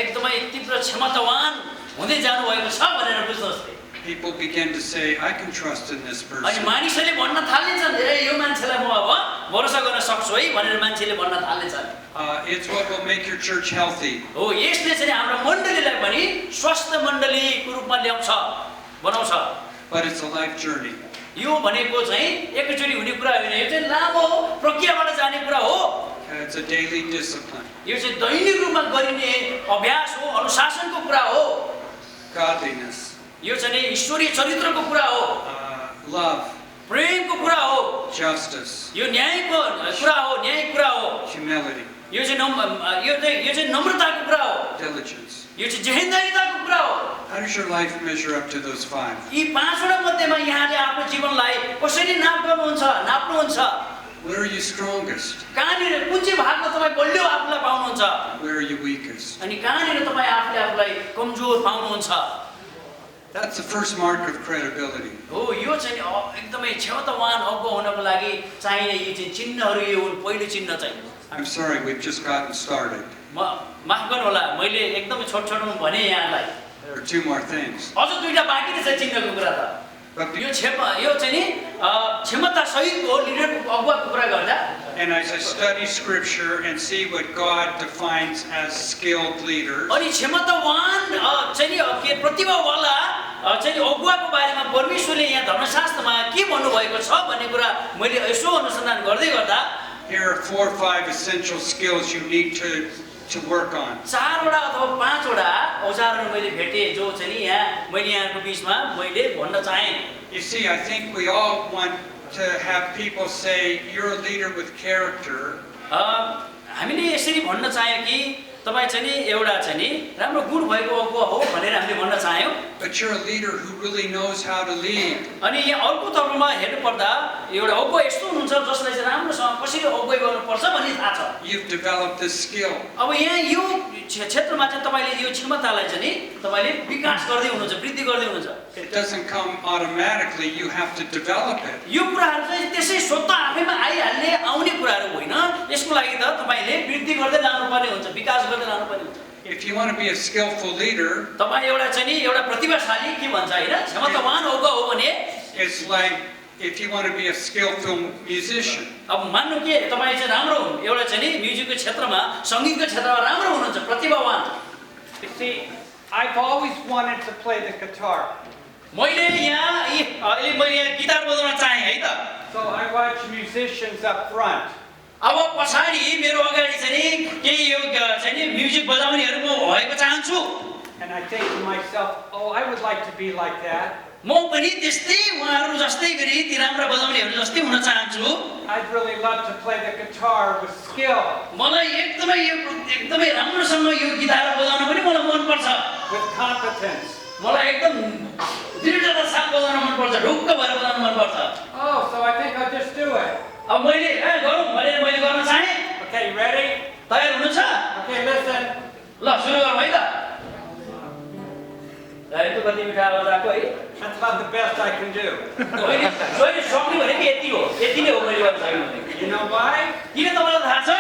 एकदमै तीव्र क्षमतावान हुँदै जानु भएको छ भनेर बुझ्नुहोस् People begin to say, I can trust in this अनि person. मानिसले भन्न थाल्छन् ए यो मान्छेलाई म अब भरोसा गर्न सक्छु है भनेर मान्छेले भन्न थाल्छन् It's what will make your church healthy. हो यसले चाहिँ हाम्रो मण्डलीलाई पनि स्वस्थ मण्डलीको रूपमा ल्याउँछ बनाउँछ But it's a life journey. यो भनेको चाहिँ एकैचोटी हुने कुरा होइन यो चाहिँ लामो प्रक्रियाबाट जाने कुरा हो It's a daily discipline. यो चाहिँ दैनिक रूपमा गरिने अभ्यास हो अनुशासनको कुरा हो Godliness. यो चाहिँ ईश्वरीय चरित्रको कुरा हो Love. प्रेमको कुरा हो Justice. यो न्यायको कुरा हो न्यायिक कुरा हो Humility. यो चाहिँ नम्रताको कुरा हो Diligence. यो चाहिँ जेहेन्दारीताको कुरा हो How does your life measure up to those 5? यी 5 वटा मध्येमा यहाँले आफ्नो जीवनलाई कसरी नाप्नुहुन्छ Where are you strongest? कहाँनिर कुन चाहिँ भागमा तपाईँ बलियो आफूलाई पाउनुहुन्छ Where are you weakest? अनि कहाँनिर तपाईँ आफूलाई कमजोर पाउनुहुन्छ That's the first mark of credibility. हो यो चाहिँ एकदमै क्षमतावान अगुवा हुनको लागि चाहिने यी चाहिँ चिन्हहरू यो हुन् पहिलो चिन्ह चाहिँ I'm sorry, we've just gotten started. माफ गर्नु होला मैले एकदमै छोटो भने यहाँलाई There are 2 more things. अझ 2टा बाँकी रहेछ चिन्हको कुरा त यो चाहिँ नि क्षमता सहितको लिडरको अगुवाको कुरा गर्दा And as I study scripture and see what God defines as skilled leaders, अनि क्षमतावान चाहिँ नि के प्रतिभावाला चाहिँ अगुवाको बारेमा परमेश्वरले यहाँ धर्मशास्त्रमा के भन्नुभएको छ भन्ने कुरा मैले यसो अनुसन्धान गर्दै गर्दा here are 4 or 5 essential skills you need to work on. 4 वटा अथवा 5 वटा औजारहरू मैले भेटे जो चाहिँ नि यहाँ मैले यहाँको बीचमा मैले भन्न चाहे You see, I think we all want to have people say you're a leader with character. हामीले यसरी भन्न चाह्यौं कि तपाई चाहिँ नि एउटा चाहिँ नि राम्रो गुण भएको अगुवा हो भनेर हामीले भन्न चाह्यौं But you're a leader who really knows how to lead. अनि यहाँ अर्को तर्फमा हेर्नु पर्दा एउटा अगुवा यस्तो हुनुहुन्छ जसलाई चाहिँ राम्रोसँग कसरी अगुवाई गर्नुपर्छ भन्ने थाहा छ You've developed this skill. अब यहाँ यो क्षेत्रमा चाहिँ तपाईले यो क्षमतालाई चाहिँ नि तपाईले विकास गर्दै हुनुहुन्छ वृद्धि गर्दै हुनुहुन्छ It doesn't come automatically, you have to develop it. यो कुराहरु चाहिँ त्यसै स्वतः आफैमा आइहाल्ने आउने कुराहरु होइन यसको लागि त तपाईले वृद्धि गर्दै लानुपर्ने हुन्छ विकास गर्दै लानुपर्ने हुन्छ If you want to be a skillful leader, तपाई एउटा चाहिँ नि एउटा प्रतिभाशाली के भन्छ हैन क्षमतावान अगुवा हो भने it's like if you want to be a skillful musician. अब मान्नु के तपाई चाहिँ राम्रो हुनु एउटा चाहिँ नि म्युजिकको क्षेत्रमा संगीतको क्षेत्रमा राम्रो हुनुहुन्छ प्रतिभावान You see, I've always wanted to play the guitar. मैले यहाँ अहिले मैले यहाँ गिटार बजाउन चाहे है त So I watch musicians up front. अब पछाडी मेरो अगाडि चाहिँ नि केही यो चाहिँ नि म्युजिक बजाउनेहरु म भएको चाहन्छु And I think to myself, oh, I would like to be like that. म पनि त्यस्तै उहाँहरू जस्तै गरी ती राम्रा बजाउनेहरू जस्तै हुन चाहन्छु I'd really love to play the guitar with skill, मलाई एकदमै राम्रोसँग यो गिटार बजाउन पनि मलाई मनपर्छ with competence. मलाई एकदम दृढता साथ बजाउन मनपर्छ ढुक्क भएर बजाउन मनपर्छ Oh, so I think I'll just do it. अब मैले गरौँ मैले गर्न चाहेँ Okay, you ready? तयार हुनुहुन्छ Okay, listen. ल सुरु गरौँ है त यस्तो कति मिठा आवाज आएको है That's about the best I can do. मैले सक्ने भनेको यति हो यति नै हो मैले गर्न सक्ने You know why? किन तपाईँलाई थाहा छ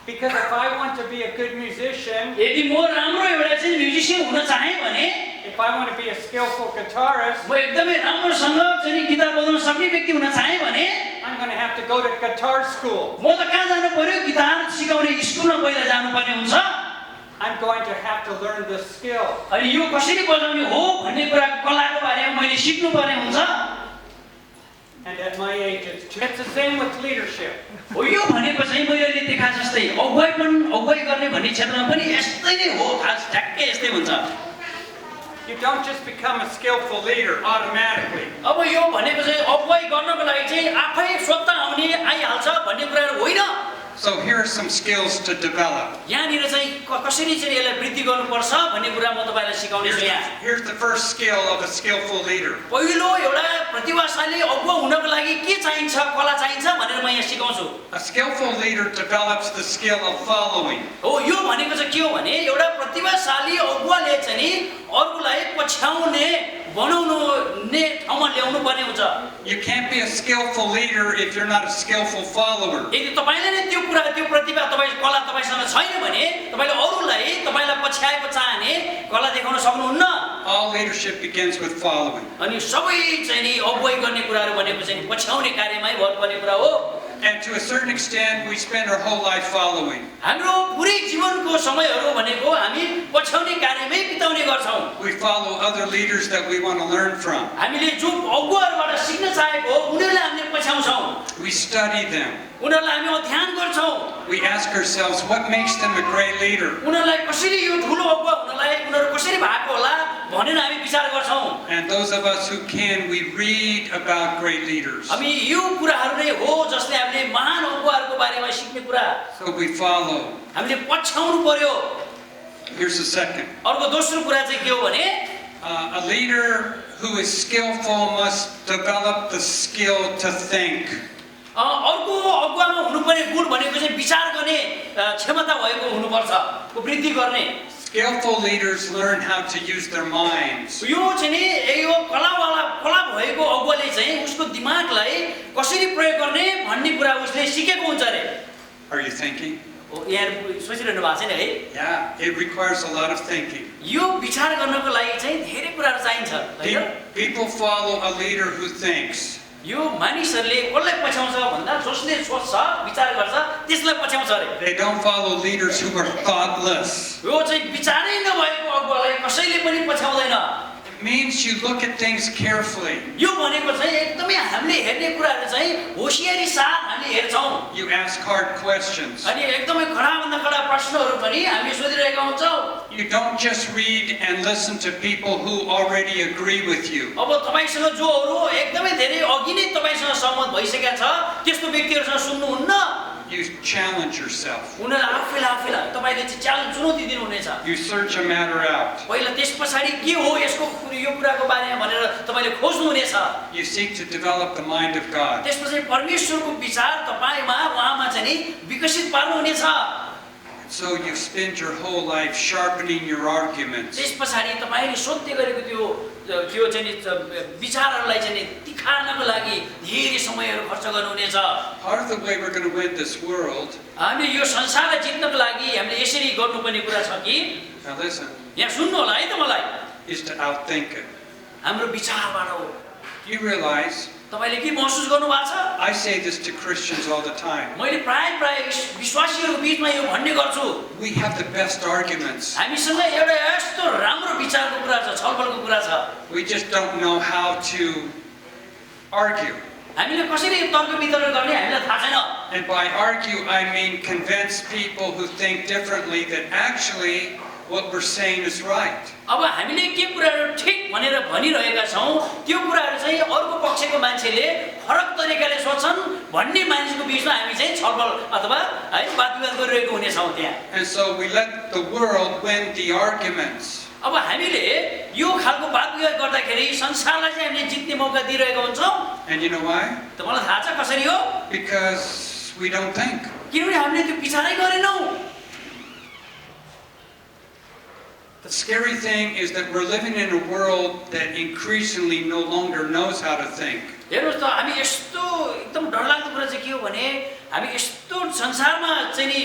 Because if I want to be a good musician, यदि म राम्रो एउटा चाहिँ म्युजिसियन हुन चाहे भने if I want to be a skillful guitarist, म एकदमै राम्रोसँग चाहिँ गिटार बजाउन सक्ने व्यक्ति हुन चाहे भने I'm going to have to go to guitar school. म त कहाँ जानु पर्यो गिटार सिकाउने स्कुलमा पहिला जानुपर्ने हुन्छ I'm going to have to learn the skill. अनि यो कसरी बजाउने हो भन्ने कुरा कलाको बारेमा मैले सिक्नु पर्ने हुन्छ And at my age, it's the same with leadership. हो यो भनेको चाहिँ मैले अहिले देखा जस्तै अगुवाई गर्ने भन्ने क्षेत्रमा पनि यस्तै नै हो खास ठ्याक्कै यस्तै हुन्छ You don't just become a skillful leader automatically. अब यो भनेको चाहिँ अगुवाई गर्नको लागि चाहिँ आफै स्वतः आउने आइहाल्छ भन्ने कुराहरू होइन So here are some skills to develop. यहाँनिर चाहिँ कसरी चाहिँ यसलाई वृद्धि गर्नुपर्छ भन्ने कुरा म तपाईँलाई सिकाउने छु यहाँ Here's the first skill of a skillful leader. पहिलो एउटा प्रतिभाशाली अगुवा हुनको लागि के चाहिन्छ कला चाहिन्छ भनेर म यहाँ सिकाउँछु A skillful leader develops the skill of following. हो यो भनेको चाहिँ के हो भने एउटा प्रतिभाशाली अगुवाले चाहिँ नि अरूलाई पछ्याउने बनाउने ठाउँमा ल्याउनु पर्ने हुन्छ You can't be a skillful leader if you're not a skillful follower. यदि तपाईले नै त्यो कुरा त्यो प्रतिभा तपाईँ कला तपाईसँग छैन भने तपाईले अरूलाई तपाईलाई पछ्याएको चाहने कला देखाउन सक्नुहुन्न All leadership begins with following. अनि सबै चाहिँ नि अगुवाई गर्ने कुराहरू भनेको चाहिँ पछ्याउने कार्यमै भर्नुपर्ने कुरा हो And to a certain extent, we spend our whole life following. हाम्रो पुरै जीवनको समयहरू भनेको हामी पछ्याउने कार्यमै बिताउने गर्छौं We follow other leaders that we want to learn from. हामीले जो अगुवाहरूबाट सिक्न चाहेको उनीहरूलाई हामीले पछ्याउँछौं We study them. उनीहरूलाई हामी अध्ययन गर्छौं We ask ourselves, what makes them a great leader? उनीहरूलाई कसरी यो ठुलो अगुवा हुनलाई उनीहरू कसरी भएको होला भनेर हामी विचार गर्छौं And those of us who can, we read about great leaders. हामी यो कुराहरू नै हो जसले हामीले महान अगुवाहरूको बारेमा सिक्ने कुरा So we follow. हामीले पछ्याउनु पर्यो Here's the second. अर्को दोस्रो कुरा चाहिँ के हो भने A leader who is skillful must develop the skill to think. अर्को अगुवामा हुनुपर्ने गुण भनेको चाहिँ विचार गर्ने क्षमता भएको हुनुपर्छ वृद्धि गर्ने Skillful leaders learn how to use their minds. यो चाहिँ नि यो कला भएको अगुवाले चाहिँ उसको दिमागलाई कसरी प्रयोग गर्ने भन्ने कुरा उसले सिकेको हुन्छ रे Are you thinking? यहाँ सोचिरहनु भएको छैन है Yeah, it requires a lot of thinking. यो विचार गर्नको लागि चाहिँ धेरै कुराहरू चाहिन्छ हैन People follow a leader who thinks. यो मानिसहरूले कसलाई पछ्याउँछ भन्दा जसले सोच्छ विचार गर्छ त्यसलाई पछ्याउँछ रे They don't follow leaders who are thoughtless. यो चाहिँ विचारै नभएको अगुवालाई कसैले पनि पछ्याउँदैन It means you look at things carefully. यो भनेको चाहिँ एकदमै हामीले हेर्ने कुराहरू चाहिँ होशियारी साथ हामीले हेर्छौं You ask hard questions. अनि एकदमै खडाभन्दा खडा प्रश्नहरू पनि हामीले सोधिरहेका हुन्छौं You don't just read and listen to people who already agree with you. अब तपाईसँग जोहरू एकदमै धेरै अघि नै तपाईसँग सहमत भइसकेका छ त्यस्तो व्यक्तिहरुसँग सुन्नुहुन्न You challenge yourself. उनीहरुलाई आफैलाई तपाईले चाहिँ च्यालेन्ज चुनौती दिनुहुनेछ You search a matter out. पहिला त्यसपछि के हो यसको यो कुराको बारेमा भनेर तपाईले खोज्नुहुनेछ You seek to develop the mind of God. त्यसपछि परमेश्वरको विचार तपाईमा उहाँमा चाहिँ नि विकसित पार्नुहुनेछ So you spend your whole life sharpening your arguments. त्यसपछि तपाईले सोध्दै गरेको त्यो चाहिँ नि विचारहरुलाई चाहिँ नि तिखार्नको लागि धेरै समयहरु खर्च गर्नुहुनेछ Part of the way we're going to win this world. हामीले यो संसारलाई जित्नको लागि हामीले यसरी गर्नुपर्ने कुरा छ कि Now listen. यहाँ सुन्नु होला है त मलाई Is to outthink it. हाम्रो विचारबाट हो You realize, तपाईले के महसुस गर्नु भएको छ I say this to Christians all the time. मैले प्राय विश्वासीहरुको बीचमा यो भन्ने गर्छु We have the best arguments. हामीसँग एउटा यस्तो राम्रो विचारको कुरा छ छलफलको कुरा छ We just don't know how to argue. हामीले कसरी तर्क वितरण गर्ने हामीलाई थाहा छैन And by argue, I mean convince people who think differently that actually what we're saying is right. अब हामीले के कुराहरू ठिक भनेर भनिरहेका छौं त्यो कुराहरू चाहिँ अर्को पक्षको मान्छेले फरक तरिकाले सोच्छन् भन्ने मानिसको बीचमा हामी चाहिँ छलफल अथवा है वादविवाद गरिरहेको हुने छौं त्यहाँ. And so we let the world win the arguments. अब हामीले यो खालको वादविवाद गर्दाखेरि संसारलाई चाहिँ हामीले जित्ने मौका दिइरहेका हुन्छौं. And you know why? तपाईलाई थाहा छ कसरी हो? Because we don't think. किनभने हामीले त्यो विचारै गरेनौं. The scary thing is that we're living in a world that increasingly no longer knows how to think. हेर्नुस् त हामी यस्तो एकदम डरलाग्दो कुरा चाहिँ के हो भने हामी यस्तो संसारमा चाहिँ नि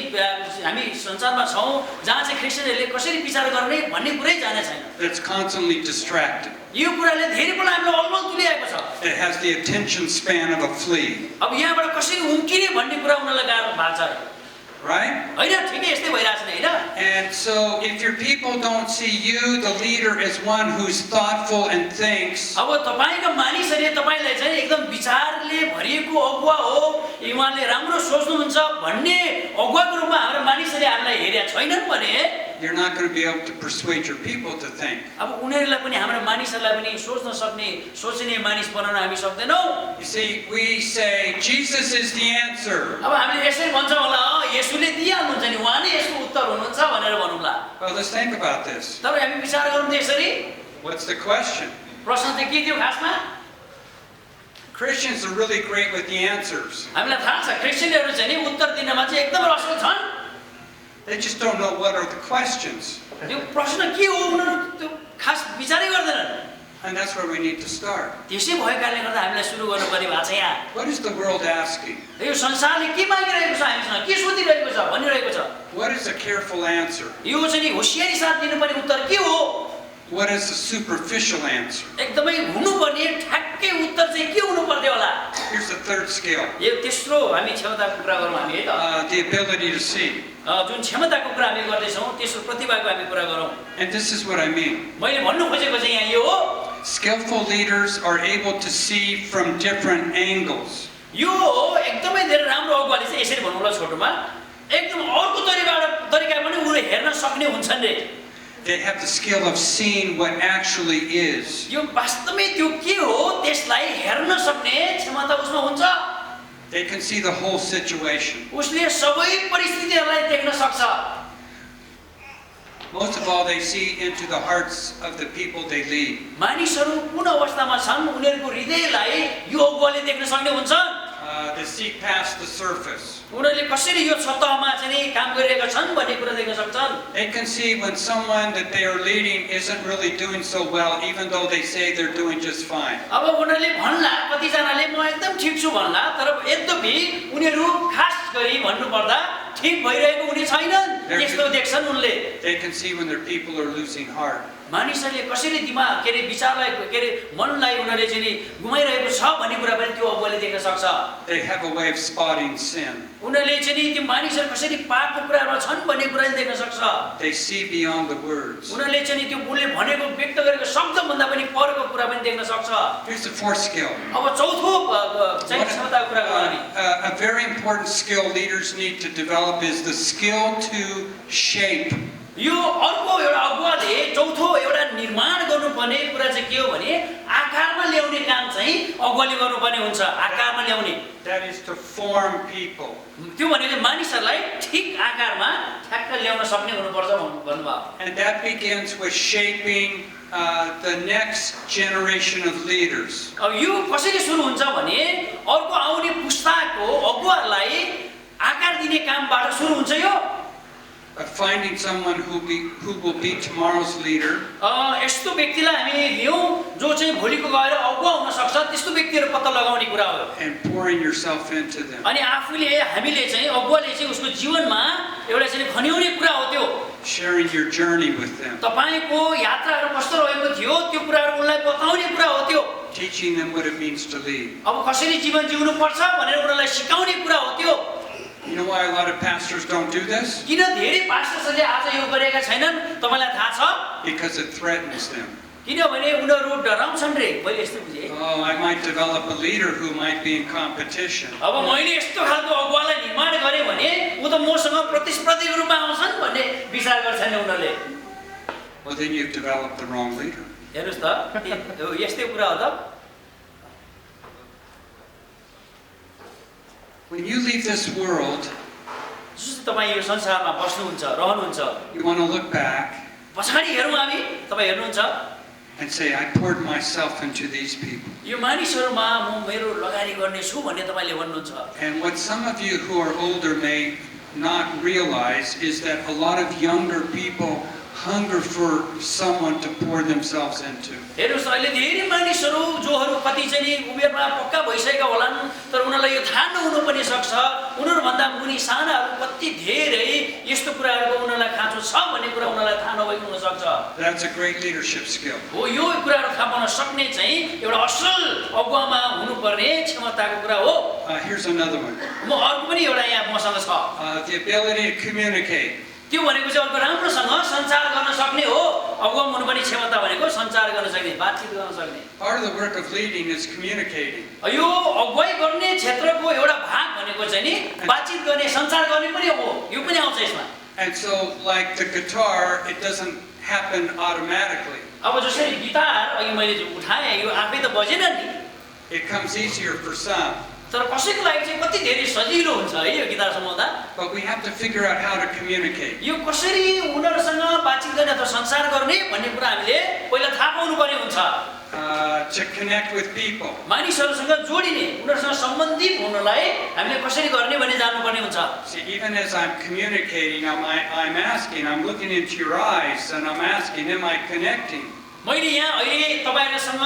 हामी संसारमा छौं जहाँ चाहिँ क्रिस्चियनहरूले कसरी विचार गर्ने भन्ने कुरै जाने छैन. That's constantly distracted. यो कुराले धेरै पल्ट हामीलाई अलमल तुल्याएको छ. It has the attention span of a flea. अब यहाँबाट कसरी उम्किने भन्ने कुरा उनीलाई गाह्रो भएको छ. Right? हैन ठिकै यस्तै भइराछ नि हैन. And so if your people don't see you, the leader, as one who's thoughtful and thinks, अब तपाईको मानिसहरूले तपाईलाई चाहिँ एकदम विचारले भरिएको अगुवा हो, उहाँले राम्रो सोच्नुहुन्छ भन्ने अगुवाको रूपमा हाम्रो मानिसहरूले हामीलाई हेरेका छैनन् भने you're not going to be able to persuade your people to think. अब उनीहरुलाई पनि हाम्रो मानिसहरूलाई पनि सोच्न सक्ने सोच्ने मानिस बनाउन हामी सक्दैनौं. You see, we say Jesus is the answer. अब हामीले यसरी भन्छौं होला येशूले दिइहाल्नुहुन्छ नि उहाँ नै यसको उत्तर हुनुहुन्छ भनेर भनौँला. Well, let's think about this. तर हामी विचार गरौँ त यसरी. What's the question? प्रश्न चाहिँ के थियो खासमा? Christians are really great with the answers. हामीलाई थाहा छ क्रिस्चियनहरु चाहिँ नि उत्तर दिनमा चाहिँ एकदम रसो छन्. They just don't know what are the questions. त्यो प्रश्न के हो उनीहरु त्यो खास विचारै गर्दैनन्. And that's where we need to start. त्यसै भएको कारणले गर्दा हामीलाई सुरु गर्नुपर्ने भएको छ यहाँ. What is the world asking? यो संसारले के मागिरहेको छ हामीसँग के सोधिरहेको छ भनिरहेको छ. What is a careful answer? यो चाहिँ नि होशियारी साथ दिनुपर्ने उत्तर के हो? What is the superficial answer? एकदमै हुनुपर्ने ठ्याक्कै उत्तर चाहिँ के हुनु पर्दै होला? Here's the third scale. यो तेस्रो हामी क्षमताको कुरा गरौँ हामी है त. The ability to see. जुन क्षमताको कुरा हामी गर्दै छौं तेस्रो प्रतिभाको हामी कुरा गरौँ. And this is what I mean. मैले भन्नु खोजेको चाहिँ यहाँ यो हो. Skillful leaders are able to see from different angles. यो एकदमै धेरै राम्रो अगुवाले चाहिँ यसरी भन्नुला छोटोमा एकदम अर्को तरिका पनि उनीहरु हेर्न सक्ने हुन्छन् रे. They have the skill of seeing what actually is. यो वास्तवमै त्यो के हो त्यसलाई हेर्न सक्ने क्षमता उसमा हुन्छ. They can see the whole situation. उसले सबै परिस्थितिहरुलाई देख्न सक्छ. Most of all, they see into the hearts of the people they lead. मानिसहरु कुन अवस्थामा छन् उनीहरुको हृदयलाई यो अगुवाले देख्न सक्ने हुन्छन्. They see past the surface. उनीहरुले कसरी यो सतहमा चाहिँ काम गरिरहेका छन् भन्ने कुरा देख्न सक्छन्. They can see when someone that they are leading isn't really doing so well, even though they say they're doing just fine. अब उनीहरुले भन्ला कतिजनाले म एकदम ठीक छु भन्ला तर यद्यपि उनीहरु खास गरी भन्नु पर्दा ठीक भइरहेको हुने छैनन्. त्यस्तो देख्छन् उनले. They can see when their people are losing heart. मानिसहरूले कसरी दिमाग के रे विचारलाई के रे मनलाई उनीहरुले चाहिँ नि गुमाइरहेको छ भन्ने कुरा पनि त्यो अगुवाले देख्न सक्छ. They have a way of spotting sin. उनीहरुले चाहिँ नि त्यो मानिसहरु कसरी पापको कुराहरुमा छन् भन्ने कुरा पनि देख्न सक्छ. They see beyond the words. उनीहरुले चाहिँ नि त्यो उनले भनेको व्यक्त गरेको शब्द भन्दा पनि परको कुरा पनि देख्न सक्छ. Here's the fourth skill. अब चौथो चाहिँ क्षमताको कुरा गरौँ नि. A very important skill leaders need to develop is the skill to shape. यो अर्को एउटा अगुवाले चौथो एउटा निर्माण गर्नुपर्ने कुरा चाहिँ के हो भने आकारमा ल्याउने काम चाहिँ अगुवाले गर्नुपर्ने हुन्छ. आकारमा ल्याउने. That is to form people. त्यो भनेको मानिसहरुलाई ठीक आकारमा ठ्याक्क ल्याउन सक्ने हुनुपर्छ भन्नुभयो. And that begins with shaping the next generation of leaders. अब यो कसरी सुरु हुन्छ भने अर्को आउने पुस्ताको अगुवालाई आकार दिने कामबाट सुरु हुन्छ यो. Finding someone who will be tomorrow's leader. यस्तो व्यक्तिलाई हामी लियौं जो चाहिँ भोलिको गएर अगुवा हुन सक्छ त्यस्तो व्यक्तिहरु पत्ता लगाउने कुरा हो. And pouring yourself into them. अनि आफूले हामीले चाहिँ अगुवाले चाहिँ उसको जीवनमा एउटा चाहिँ खन्याउने कुरा हो त्यो. Sharing your journey with them. तपाईको यात्राहरु कस्तो रहेको थियो त्यो कुराहरु उनलाई बताउने कुरा हो त्यो. Teaching them what it means to lead. अब कसरी जीवन जिउनु पर्छ भनेर उनीलाई सिकाउने कुरा हो त्यो. You know why a lot of pastors don't do this? किन धेरै पास्टरहरूले आज यो गरेका छैनन् तपाईलाई थाहा छ? Because it threatens them. किनभने उनीहरु डराउँछन् रे. मैले यस्तो बुझे. Oh, I might develop a leader who might be in competition. अब मैले यस्तो खालको अगुवालाई निर्माण गरे भने उ त मसँग प्रतिस्पर्धीको रूपमा आउँछन् भन्ने विचार गर्छन् उनीहरुले. well, then you've developed the wrong leader. हेर्नुहोस् त यस्तै कुरा हो त When you leave this world, जस्तो तपाईँ यो संसारमा बस्नुहुन्छ रहनुहुन्छ you want to look back पछाडि हेरौँ हामी तपाईँ हेर्नुहुन्छ and say, I poured myself into these people. यो मानिसहरूमा म मेरो लगानी गर्नेछु भन्ने तपाईँले भन्नुहुन्छ And what some of you who are older may not realize is that a lot of younger people hunger for someone to pour themselves into. हेर्नुहोस् अहिले धेरै मानिसहरू जोहरू कति चाहिँ नि उमेरमा पक्का भइसकेका होलान् तर उनीहरूलाई यो थाहा नहुनु पनि सक्छ उनीहरूभन्दा मुनि सानाहरू कति धेरै यस्तो कुराहरूको उनीहरूलाई खाँचो छ भन्ने कुरा उनीहरूलाई थाहा नभएको हुन सक्छ That's a great leadership skill. हो यो कुराहरू थाहा पाउन सक्ने चाहिँ एउटा असल अगुवामा हुनुपर्ने क्षमताको कुरा हो Here's another one. म अर्को पनि एउटा यहाँ मसँग छ The ability to communicate. त्यो भनेको चाहिँ अर्को राम्रोसँग सञ्चार गर्न सक्ने हो अगुवा हुनुपर्ने क्षमता भनेको सञ्चार गर्न सक्ने बातचित गर्न सक्ने Part of the work of leading is communicating. यो अगुवाई गर्ने क्षेत्रको एउटा भाग भनेको चाहिँ नि बातचित गर्ने सञ्चार गर्ने पनि हो यो पनि आउँछ यसमा And so, like the guitar, it doesn't happen automatically. अब जसरी गिटार अघि मैले जो उठाएँ यो आफै त बजेन नि It comes easier for some. तर कसैको लागि चाहिँ कति धेरै सजिलो हुन्छ है यो guitar समाउँदा But we have to figure out how to communicate. यो कसरी उनीहरूसँग बातचित गर्ने अथवा संसार गर्ने भन्ने कुरा हामीले पहिला थाहा पाउनु पर्ने हुन्छ To connect with people. मानिसहरूसँग जोडिने उनीहरूसँग सम्बन्धित हुनलाई हामीले कसरी गर्ने भन्ने जान्नुपर्ने हुन्छ See, even as I'm communicating, I'm asking, I'm looking into your eyes, and I'm asking, am I connecting? मैले यहाँ अहिले तपाईँहरूसँग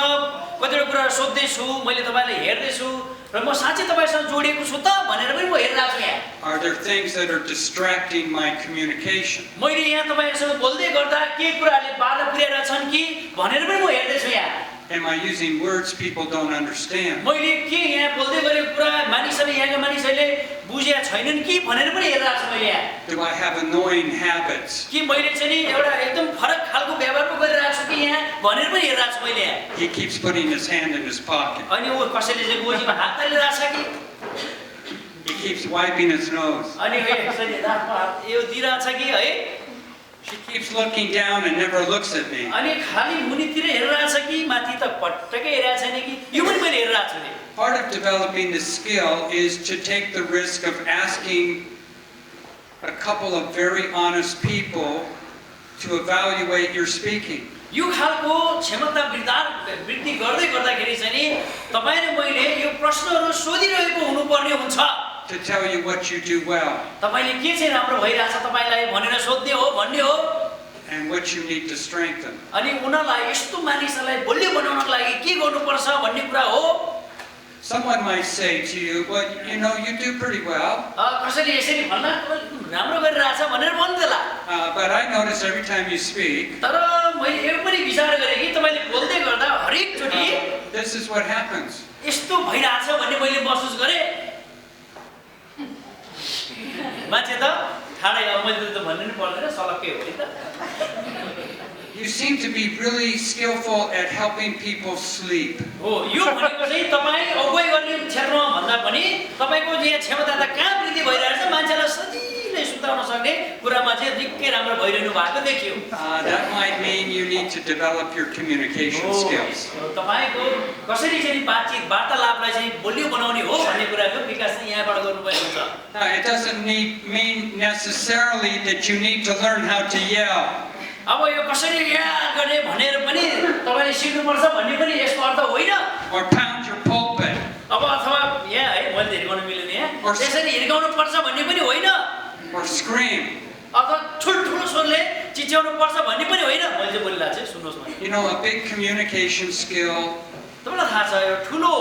कतिवटा कुरा सोध्दैछु मैले तपाईँलाई हेर्दैछु र म साँच्चै तपाईँसँग जोडिएको छु त भनेर पनि म हेरिरहेको छु यहाँ Are there things that are distracting my communication? मैले यहाँ तपाईँहरूसँग बोल्दै गर्दा के कुराहरूले बाधा पुर्याइरहेछन् कि भनेर पनि म हेर्दैछु यहाँ Am I using words people don't understand? मैले के यहाँ बोल्दै गरेको कुरा मानिसहरूले यहाँका मानिसहरूले बुझेका छैनन् कि भनेर पनि हेरिरहेको छु मैले यहाँ Do I have annoying habits? कि मैले चाहिँ नि एउटा एकदम फरक खालको व्यवहार पो गरिरहेको छु कि यहाँ भनेर पनि हेरिरहेको छु मैले यहाँ He keeps putting his hand in his pocket. अनि ऊ कसैले चाहिँ गोजीमा हात हालिरहेको छ कि He keeps wiping his nose. अनि कसैले दाँतमा हात यो दिइरहेको छ कि है She keeps looking down and never looks at me. अनि खाली मुनितिर हेरिरहेको छ कि माथि त पटक्कै हेरिरहेको छैन कि यो पनि मैले हेरिरहेको छु नि Part of developing the skill is to take the risk of asking a couple of very honest people to evaluate your speaking. यो खालको क्षमता वृद्धि गर्दै गर्दाखेरि चाहिँ नि तपाईँ र मैले यो प्रश्नहरू सोधिरहेको हुनुपर्ने हुन्छ To tell you what you do well तपाईले के चाहिँ राम्रो भइरहेछ तपाईलाई भनेर सोध्ने हो भन्ने हो and what you need to strengthen. अनि उनीहरूलाई यस्तो मानिसहरूलाई बलियो बनाउनको लागि के गर्नुपर्छ भन्ने कुरा हो Someone might say to you, well, you know, you do pretty well. कसैले यसरी भन्ला राम्रो गरिरहेछ भनेर भन्देला But I notice every time you speak, तर मैले यो पनि विचार गरेँ कि तपाईले बोल्दै गर्दा हरेक चोटि this is what happens. यस्तो भइरहेछ भन्ने मैले महसुस गरेँ मान्छे त ठाडै अब मैले त भन्नु नि पर्दैन सलक्कै हो नि त You seem to be really skillful at helping people sleep. हो यो भनेको चाहिँ तपाई अगुवाई गर्ने क्षेत्रमा भन्दा पनि तपाईको यहाँ क्षमता त कहाँ वृद्धि भइरहेछ मान्छेलाई सजिलै सुताउन सक्ने कुरामा चाहिँ निकै राम्रो भइरहनु भएको देखियो That might mean you need to develop your communication skills. तपाईको कसरी चाहिँ बातचित वार्तालापलाई चाहिँ बलियो बनाउने हो भन्ने कुराको विकास चाहिँ यहाँबाट गर्नुपर्ने हुन्छ It doesn't mean necessarily that you need to learn how to yell. अब यो कसरी यहाँ गर्ने भनेर पनि तपाईले सिक्नुपर्छ भन्ने पनि यसको अर्थ होइन Or pound your pulpit. अब अथवा यहाँ है मैले हिर्काउन मिल्दैन यहाँ त्यसरी हिर्काउनु पर्छ भन्ने पनि होइन Or scream. अथवा ठुल्ठुलो स्वरले चिच्याउनु पर्छ भन्ने पनि होइन मैले चाहिँ बोलिरहेको छु सुन्नुहोस् न You know, a big communication skill तपाईँलाई थाहा छ यो ठुलो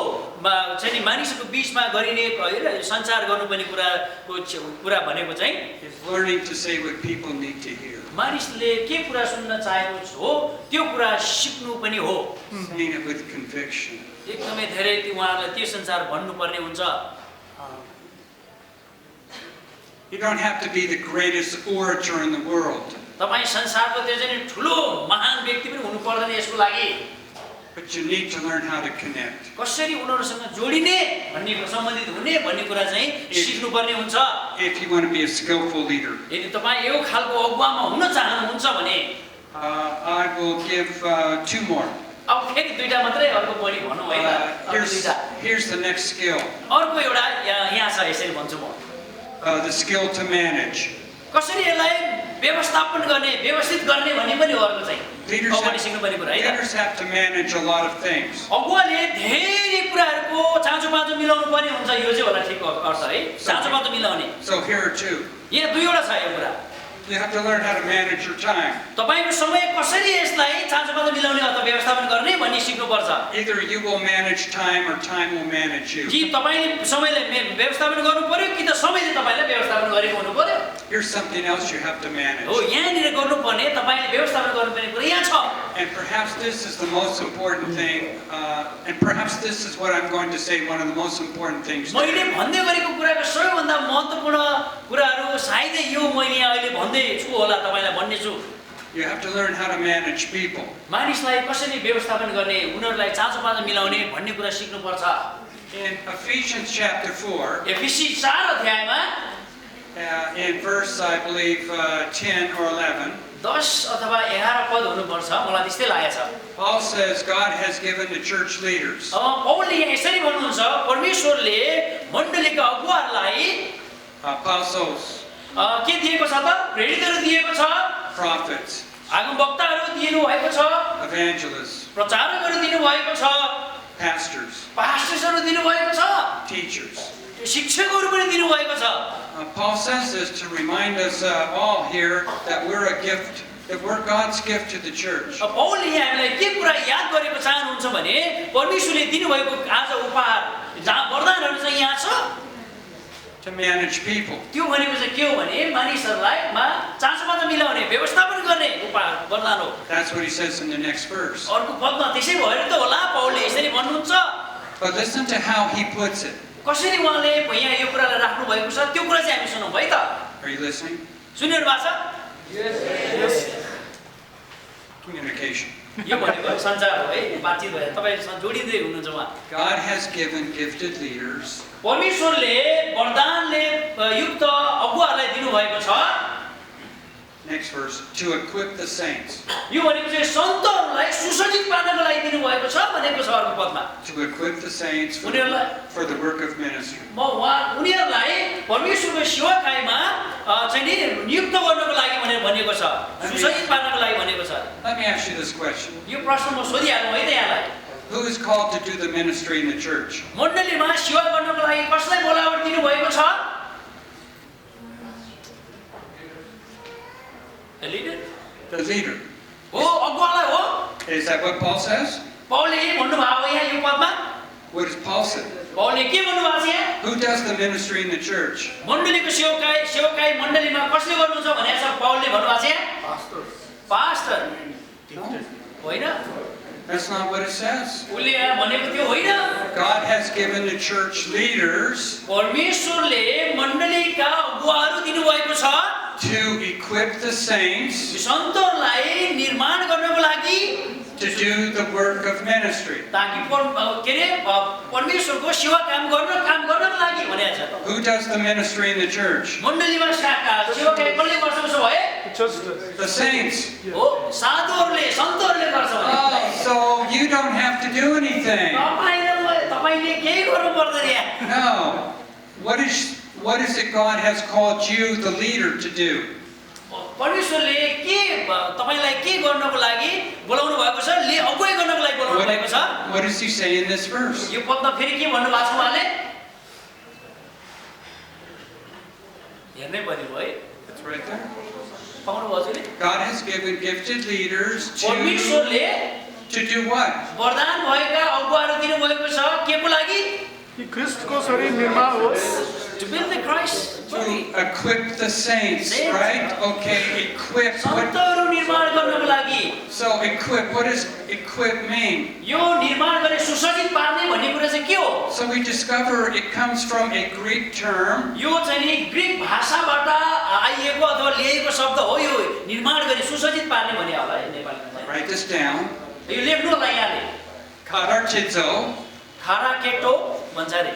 चाहिँ नि मानिसहरूको बिचमा गरिने सञ्चार गर्नुपर्ने कुरा भनेको चाहिँ is learning to say what people need to hear. मानिसले के कुरा सुन्न चाहेको हो त्यो कुरा सिक्नु पनि हो Saying it with conviction. एकदमै धेरै उहाँहरूलाई त्यो सञ्चार भन्नुपर्ने हुन्छ You don't have to be the greatest orator in the world, तपाईँ संसारको त्यो चाहिँ ठुलो महान व्यक्ति पनि हुनु पर्दैन यसको लागि but you need to learn how to connect. कसरी उनीहरूसँग जोडिने भन्ने सम्बन्धित हुने भन्ने कुरा चाहिँ सिक्नुपर्ने हुन्छ If you want to be a skillful leader. यदि तपाईँ यो खालको अगुवामा हुन चाहनुहुन्छ भने I will give 2 more. अब फेरि दुईटा मात्रै अर्को बढी भनौँ है त Here's the next skill. अर्को एउटा यहाँ छ यसरी भन्छु म The skill to manage. कसरी यसलाई व्यवस्थापन गर्ने व्यवस्थित गर्ने भन्ने पनि हो अर्को चाहिँ Leaders अगाडि सिक्नुपर्ने कुरा है त leaders have to manage a lot of things. अगुवाले धेरै कुराहरूको चाँचो पाँचो मिलाउनु पर्ने हुन्छ यो चाहिँ होला ठिक अर्थ है चाँचो पाँचो मिलाउने So here are 2. यहाँ दुईवटा छ यो कुरा You have to learn how to manage your time. तपाईको समय कसरी यसलाई चाँचो पाँचो मिलाउने अथवा व्यवस्थापन गर्ने भन्ने सिक्नुपर्छ Either you will manage time or time will manage you. कि तपाईले समयलाई व्यवस्थापन गर्नु पर्यो कि त समयले तपाईलाई व्यवस्थापन गरेको हुनु पर्यो Here's something else you have to manage. हो यहाँनिर गर्नुपर्ने तपाईले व्यवस्थापन गर्नुपर्ने कुरा यहाँ छ And perhaps this is the most important thing, and perhaps this is what I'm going to say, one of the most important things. मैले भन्दै गरेको कुराको सबैभन्दा महत्त्वपूर्ण कुराहरू सायदै यो मैले यहाँ अहिले भन्दै छु होला तपाईलाई भन्ने छु You have to learn how to manage people. मानिसलाई कसरी व्यवस्थापन गर्ने उनीहरूलाई चाँचो पाँचो मिलाउने भन्ने कुरा सिक्नुपर्छ In Ephesians chapter 4, एफिसी 4 अध्यायमा in verse, I believe, 10 or 11, 10 अथवा 11 पद हुनुपर्छ मलाई त्यस्तै लागेछ Paul says God has given the church leaders. पौलले यहाँ यसरी भन्नुहुन्छ परमेश्वरले मण्डलीका अगुवाहरूलाई Apostles, के दिएको छ त प्रेरितहरू दिएको छ prophets, आगमवक्ताहरू दिनु भएको छ evangelists, प्रचारकहरू दिनु भएको छ pastors, पास्टर्सहरू दिनु भएको छ teachers. शिक्षकहरू पनि दिनु भएको छ Paul says this to remind us all here that we're a gift, that we're God's gift to the church. पौलले यहाँ हामीलाई के कुरा याद गरेको चाहनुहुन्छ भने परमेश्वरले दिनुभएको आज उपहार जहाँ वरदानहरू चाहिँ यहाँ छ To manage people. त्यो भनेको चाहिँ के हो भने मानिसहरूलाई चाँचो पाँचो मिलाउने व्यवस्थापन गर्ने उपहार वरदान हो That's what he says in the next verse. अर्को पदमा त्यसै भएर त होला पौलले यसरी भन्नुहुन्छ But listen to how he puts it. कसरी उहाँले यहाँ यो कुरालाई राख्नु भएको छ त्यो कुरा चाहिँ हामी सुनौँ है त Are you listening? सुनिरहनु भएको छ Communication. यो भनेको सञ्चार हो है बातचित भएर तपाईसँग जोडिँदै हुनुहुन्छ उहाँ God has given gifted leaders परमेश्वरले वरदानले युक्त अगुवाहरूलाई दिनुभएको छ next verse to equip the saints. यो भनेको चाहिँ सन्तहरूलाई सुसज्जित पार्नको लागि दिनुभएको छ भनेको छ अर्को पदमा To equip the saints for the work of ministry. उनीहरूलाई परमेश्वरको सेवाकाईमा चाहिँ नि नियुक्त गर्नको लागि भनेर भनेको छ सुसज्जित पार्नको लागि भनेको छ Let me ask you this question. यो प्रश्न म सोधिहालौँ है त यहाँलाई Who is called to do the ministry in the church? मण्डलीमा सेवा गर्नको लागि कसलाई बोलावट दिनुभएको छ The leader? The leader. हो अगुवालाई हो Is that what Paul says? पौलले के भन्नुभएको यहाँ यो पदमा What does Paul say? पौलले के भन्नुभएको छ यहाँ Who does the ministry in the church? मण्डलीको सेवाकाई मण्डलीमा कसले गर्नुहुन्छ भनेर छ पौलले भन्नुभएको छ यहाँ पास्टर होइन That's not what it says. उसले यहाँ भनेको त्यो होइन God has given the church leaders परमेश्वरले मण्डलीका अगुवाहरू दिनुभएको छ to equip the saints सन्तहरूलाई निर्माण गर्नको लागि to do the work of ministry. ताकि के रे परमेश्वरको सेवा काम गर्नको लागि भनेको छ Who does the ministry in the church? मण्डलीमा सेवाकाई कसले गर्छ उसो भए The saints. हो साधुहरूले सन्तहरूले गर्छ भने So you don't have to do anything. तपाईले केही गर्नु पर्दैन यहाँ No. What is it God has called you, the leader, to do? परमेश्वरले के तपाईलाई के गर्नको लागि बोलाउनु भएको छ अगुवाई गर्नको लागि बोलाउनु भएको छ What does he say in this verse? यो पदमा फेरि के भन्नु भएको छ उहाँले हेर्नै पर्यो है It's right there. पाउनु भयो हजुरले God has given gifted leaders परमेश्वरले to do what? वरदान भएका अगुवाहरू दिनुभएको छ के को लागि कि ख्रिस्टको शरीर निर्माण होस् to build the Christ To equip the saints, right? Okay, equip. सन्तहरू निर्माण गर्नको लागि So equip, what does equip mean? यो निर्माण गरे सुसज्जित पार्ने भन्ने कुरा चाहिँ के हो So we discover it comes from a Greek term यो चाहिँ नि ग्रीक भाषाबाट आइएको अथवा ल्याएको शब्द हो यो निर्माण गरी सुसज्जित पार्ने भन्ने होला नेपालीमा Write this down. यो लेख्नु होला यहाँले Katartizo. खारा केटो भन्छ अरे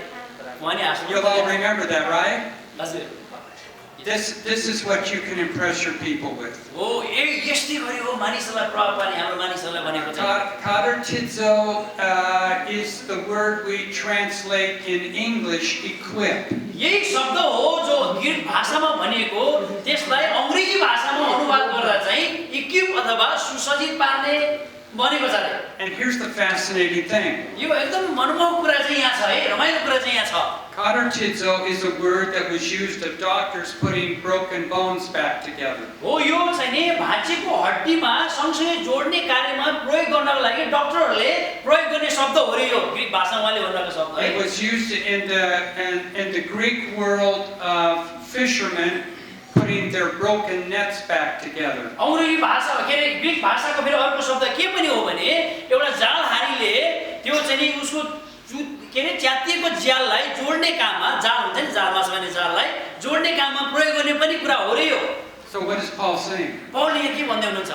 उहाँले हाँस्नु You'll all remember that, right? हजुर This is what you can impress your people with. हो यस्तै गरी हो मानिसहरूलाई प्रभाव पार्ने हाम्रो मानिसहरूलाई भनेको चाहिँ Katartizo is the word we translate in English, equip. यही शब्द हो जो ग्रीक भाषामा भनिएको त्यसलाई अंग्रेजी भाषामा अनुवाद गर्दा चाहिँ इक्विप अथवा सुसज्जित पार्ने भनेको छ रे। And here's the fascinating thing. यो एकदम मनमोहक कुरा चाहिँ यहाँ छ है, रमाइलो कुरा चाहिँ यहाँ छ। Katartizo is a word that was used of doctors putting broken bones back together. हो यो चाहिँ नि भाँचिएको हड्डीमा सँगसँगै जोड्ने कार्यमा प्रयोग गर्नको लागि डाक्टरहरूले प्रयोग गर्ने शब्द हो रे यो ग्रीक भाषामा उहाँले भनेको शब्द है। It was used in the Greek world of fishermen putting their broken nets back together. अंग्रेजी भाषा के रे ग्रीक भाषाको फेरि अर्को शब्द के पनि हो भने एउटा जालहारीले त्यो चाहिँ नि उसको के रे च्यातिएको जाललाई जोड्ने काममा जाल हुन्छ नि जाल माछा मार्ने जाललाई जोड्ने काममा प्रयोग गर्ने पनि कुरा हो रे यो। So what is Paul saying? पौलले के भन्दै हुनुहुन्छ?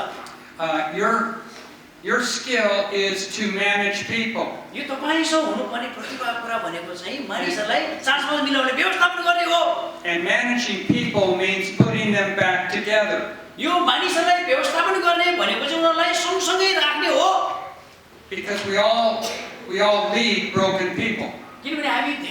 Your skill is to manage people. यो तपाईसँग हुनुपर्ने प्रतिभा कुरा भनेको चाहिँ मानिसहरूलाई साथमा मिलाउने व्यवस्थापन गर्ने हो। And managing people means putting them back together. यो मानिसहरूलाई व्यवस्थापन गर्ने भनेको चाहिँ उनीहरूलाई सँगसँगै राख्ने हो। Because we all lead broken people. किनभने हामीले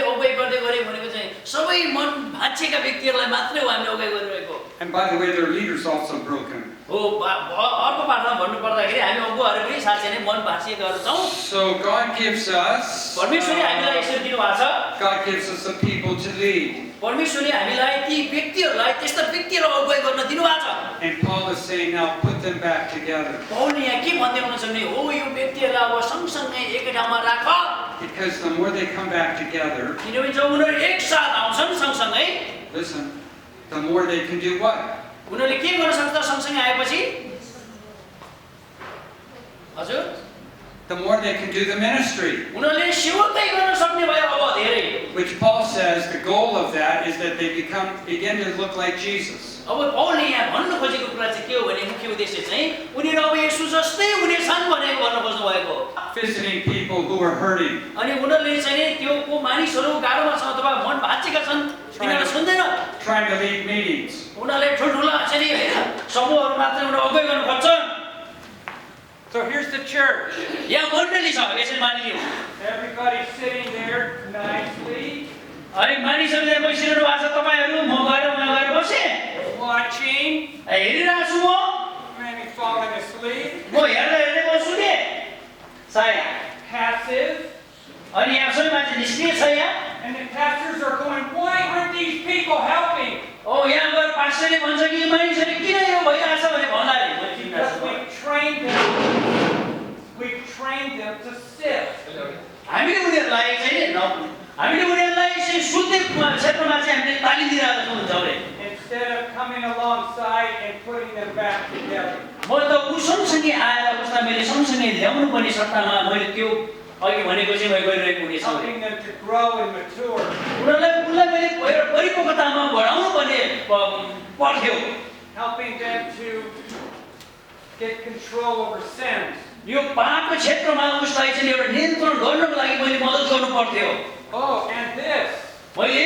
अगुवाई गर्दै गरे भनेको चाहिँ सबै मन भाँचिएका व्यक्तिहरूलाई मात्रै हो हामीले अगुवाई गरिरहेको। And by the way, their leader's also broken. हो अर्को पाठमा भन्नु पर्दाखेरि हामी अगुवाहरू पनि साँच्चै नै मन भाँचिएकाहरू छौँ। So God gives us परमेश्वरले हामीलाई यसरी दिनुभएको छ। God gives us the people to lead. परमेश्वरले हामीलाई ती व्यक्तिहरूलाई त्यस्ता व्यक्तिहरू अगुवाई गर्न दिनुभएको छ। And Paul is saying now put them back together. पौलले यहाँ के भन्दै हुनुहुन्छ भने हो यो व्यक्तिहरूलाई अब सँगसँगै एकै ठाउँमा राख। Because the more they come back together, किनभने जब उनीहरू एकसाथ आउँछन् सँगसँगै listen, the more they can do what? उनीहरूले के गर्न सक्छ सँगसँगै आएपछि? हजुर? The more they can do the ministry. उनीहरूले सेवकै गर्न सक्ने भयो अब धेरै। Which Paul says the goal of that is that they begin to look like Jesus. अब पौलले यहाँ भन्नु खोजेको कुरा चाहिँ के हो भने मुख्य उद्देश्य चाहिँ उनीहरू अब येशू जस्तै हुनेछन् भनेको भन्न खोज्नु भएको। Visiting people who are hurting. अनि उनीहरूले चाहिँ नि त्यो को मानिसहरू गाह्रोमा छन् अथवा मन भाँचिएका छन् तिनीहरू सुन्दैन। Trying to lead meetings. उनीहरूले ठुल्ठुला चाहिँ नि समूहहरू मात्रै उनीहरू अगुवाई गर्न खोज्छन्। So here's the church. यहाँ मण्डली छ यसरी मानिलियो। Everybody's sitting there nicely, अनि मानिसहरूले बसिरहनु भएको छ तपाईहरू म गएर बसे watching, हेरिरहेको छु म maybe falling asleep, हेर्दै बस्छु के सायद passive, अनि यहाँ सबै मान्छे निष्क्रिय छ यहाँ। and the pastors are going, why aren't these people helping? ओ यहाँ गएर पास्टरले भन्छ कि मानिसहरूले किन यो भइरहेछ भने भन्ला रे Because we've trained them to sit. हामीले उनीहरूलाई चाहिँ हामीले उनीहरूलाई चाहिँ सुत्ने क्षेत्रमा चाहिँ हामीले तालिम दिइरहेको हुन्छ अरे। Instead of coming alongside and putting them back together. मैले त ऊ सँगसँगै आएर उसलाई मैले सँगसँगै ल्याउनु पर्ने सट्टामा मैले त्यो अघि भनेको चाहिँ मैले गरिरहेको हुनेछ। Helping them to grow and mature. उनीहरूलाई मैले परिपक्वतामा बढाउनु पर्ने पर्थ्यो। Helping them to get control over sins. यो पापको क्षेत्रमा उसलाई चाहिँ एउटा नियन्त्रण गर्नको लागि मैले मद्दत गर्नु पर्थ्यो। Oh, and this. मैले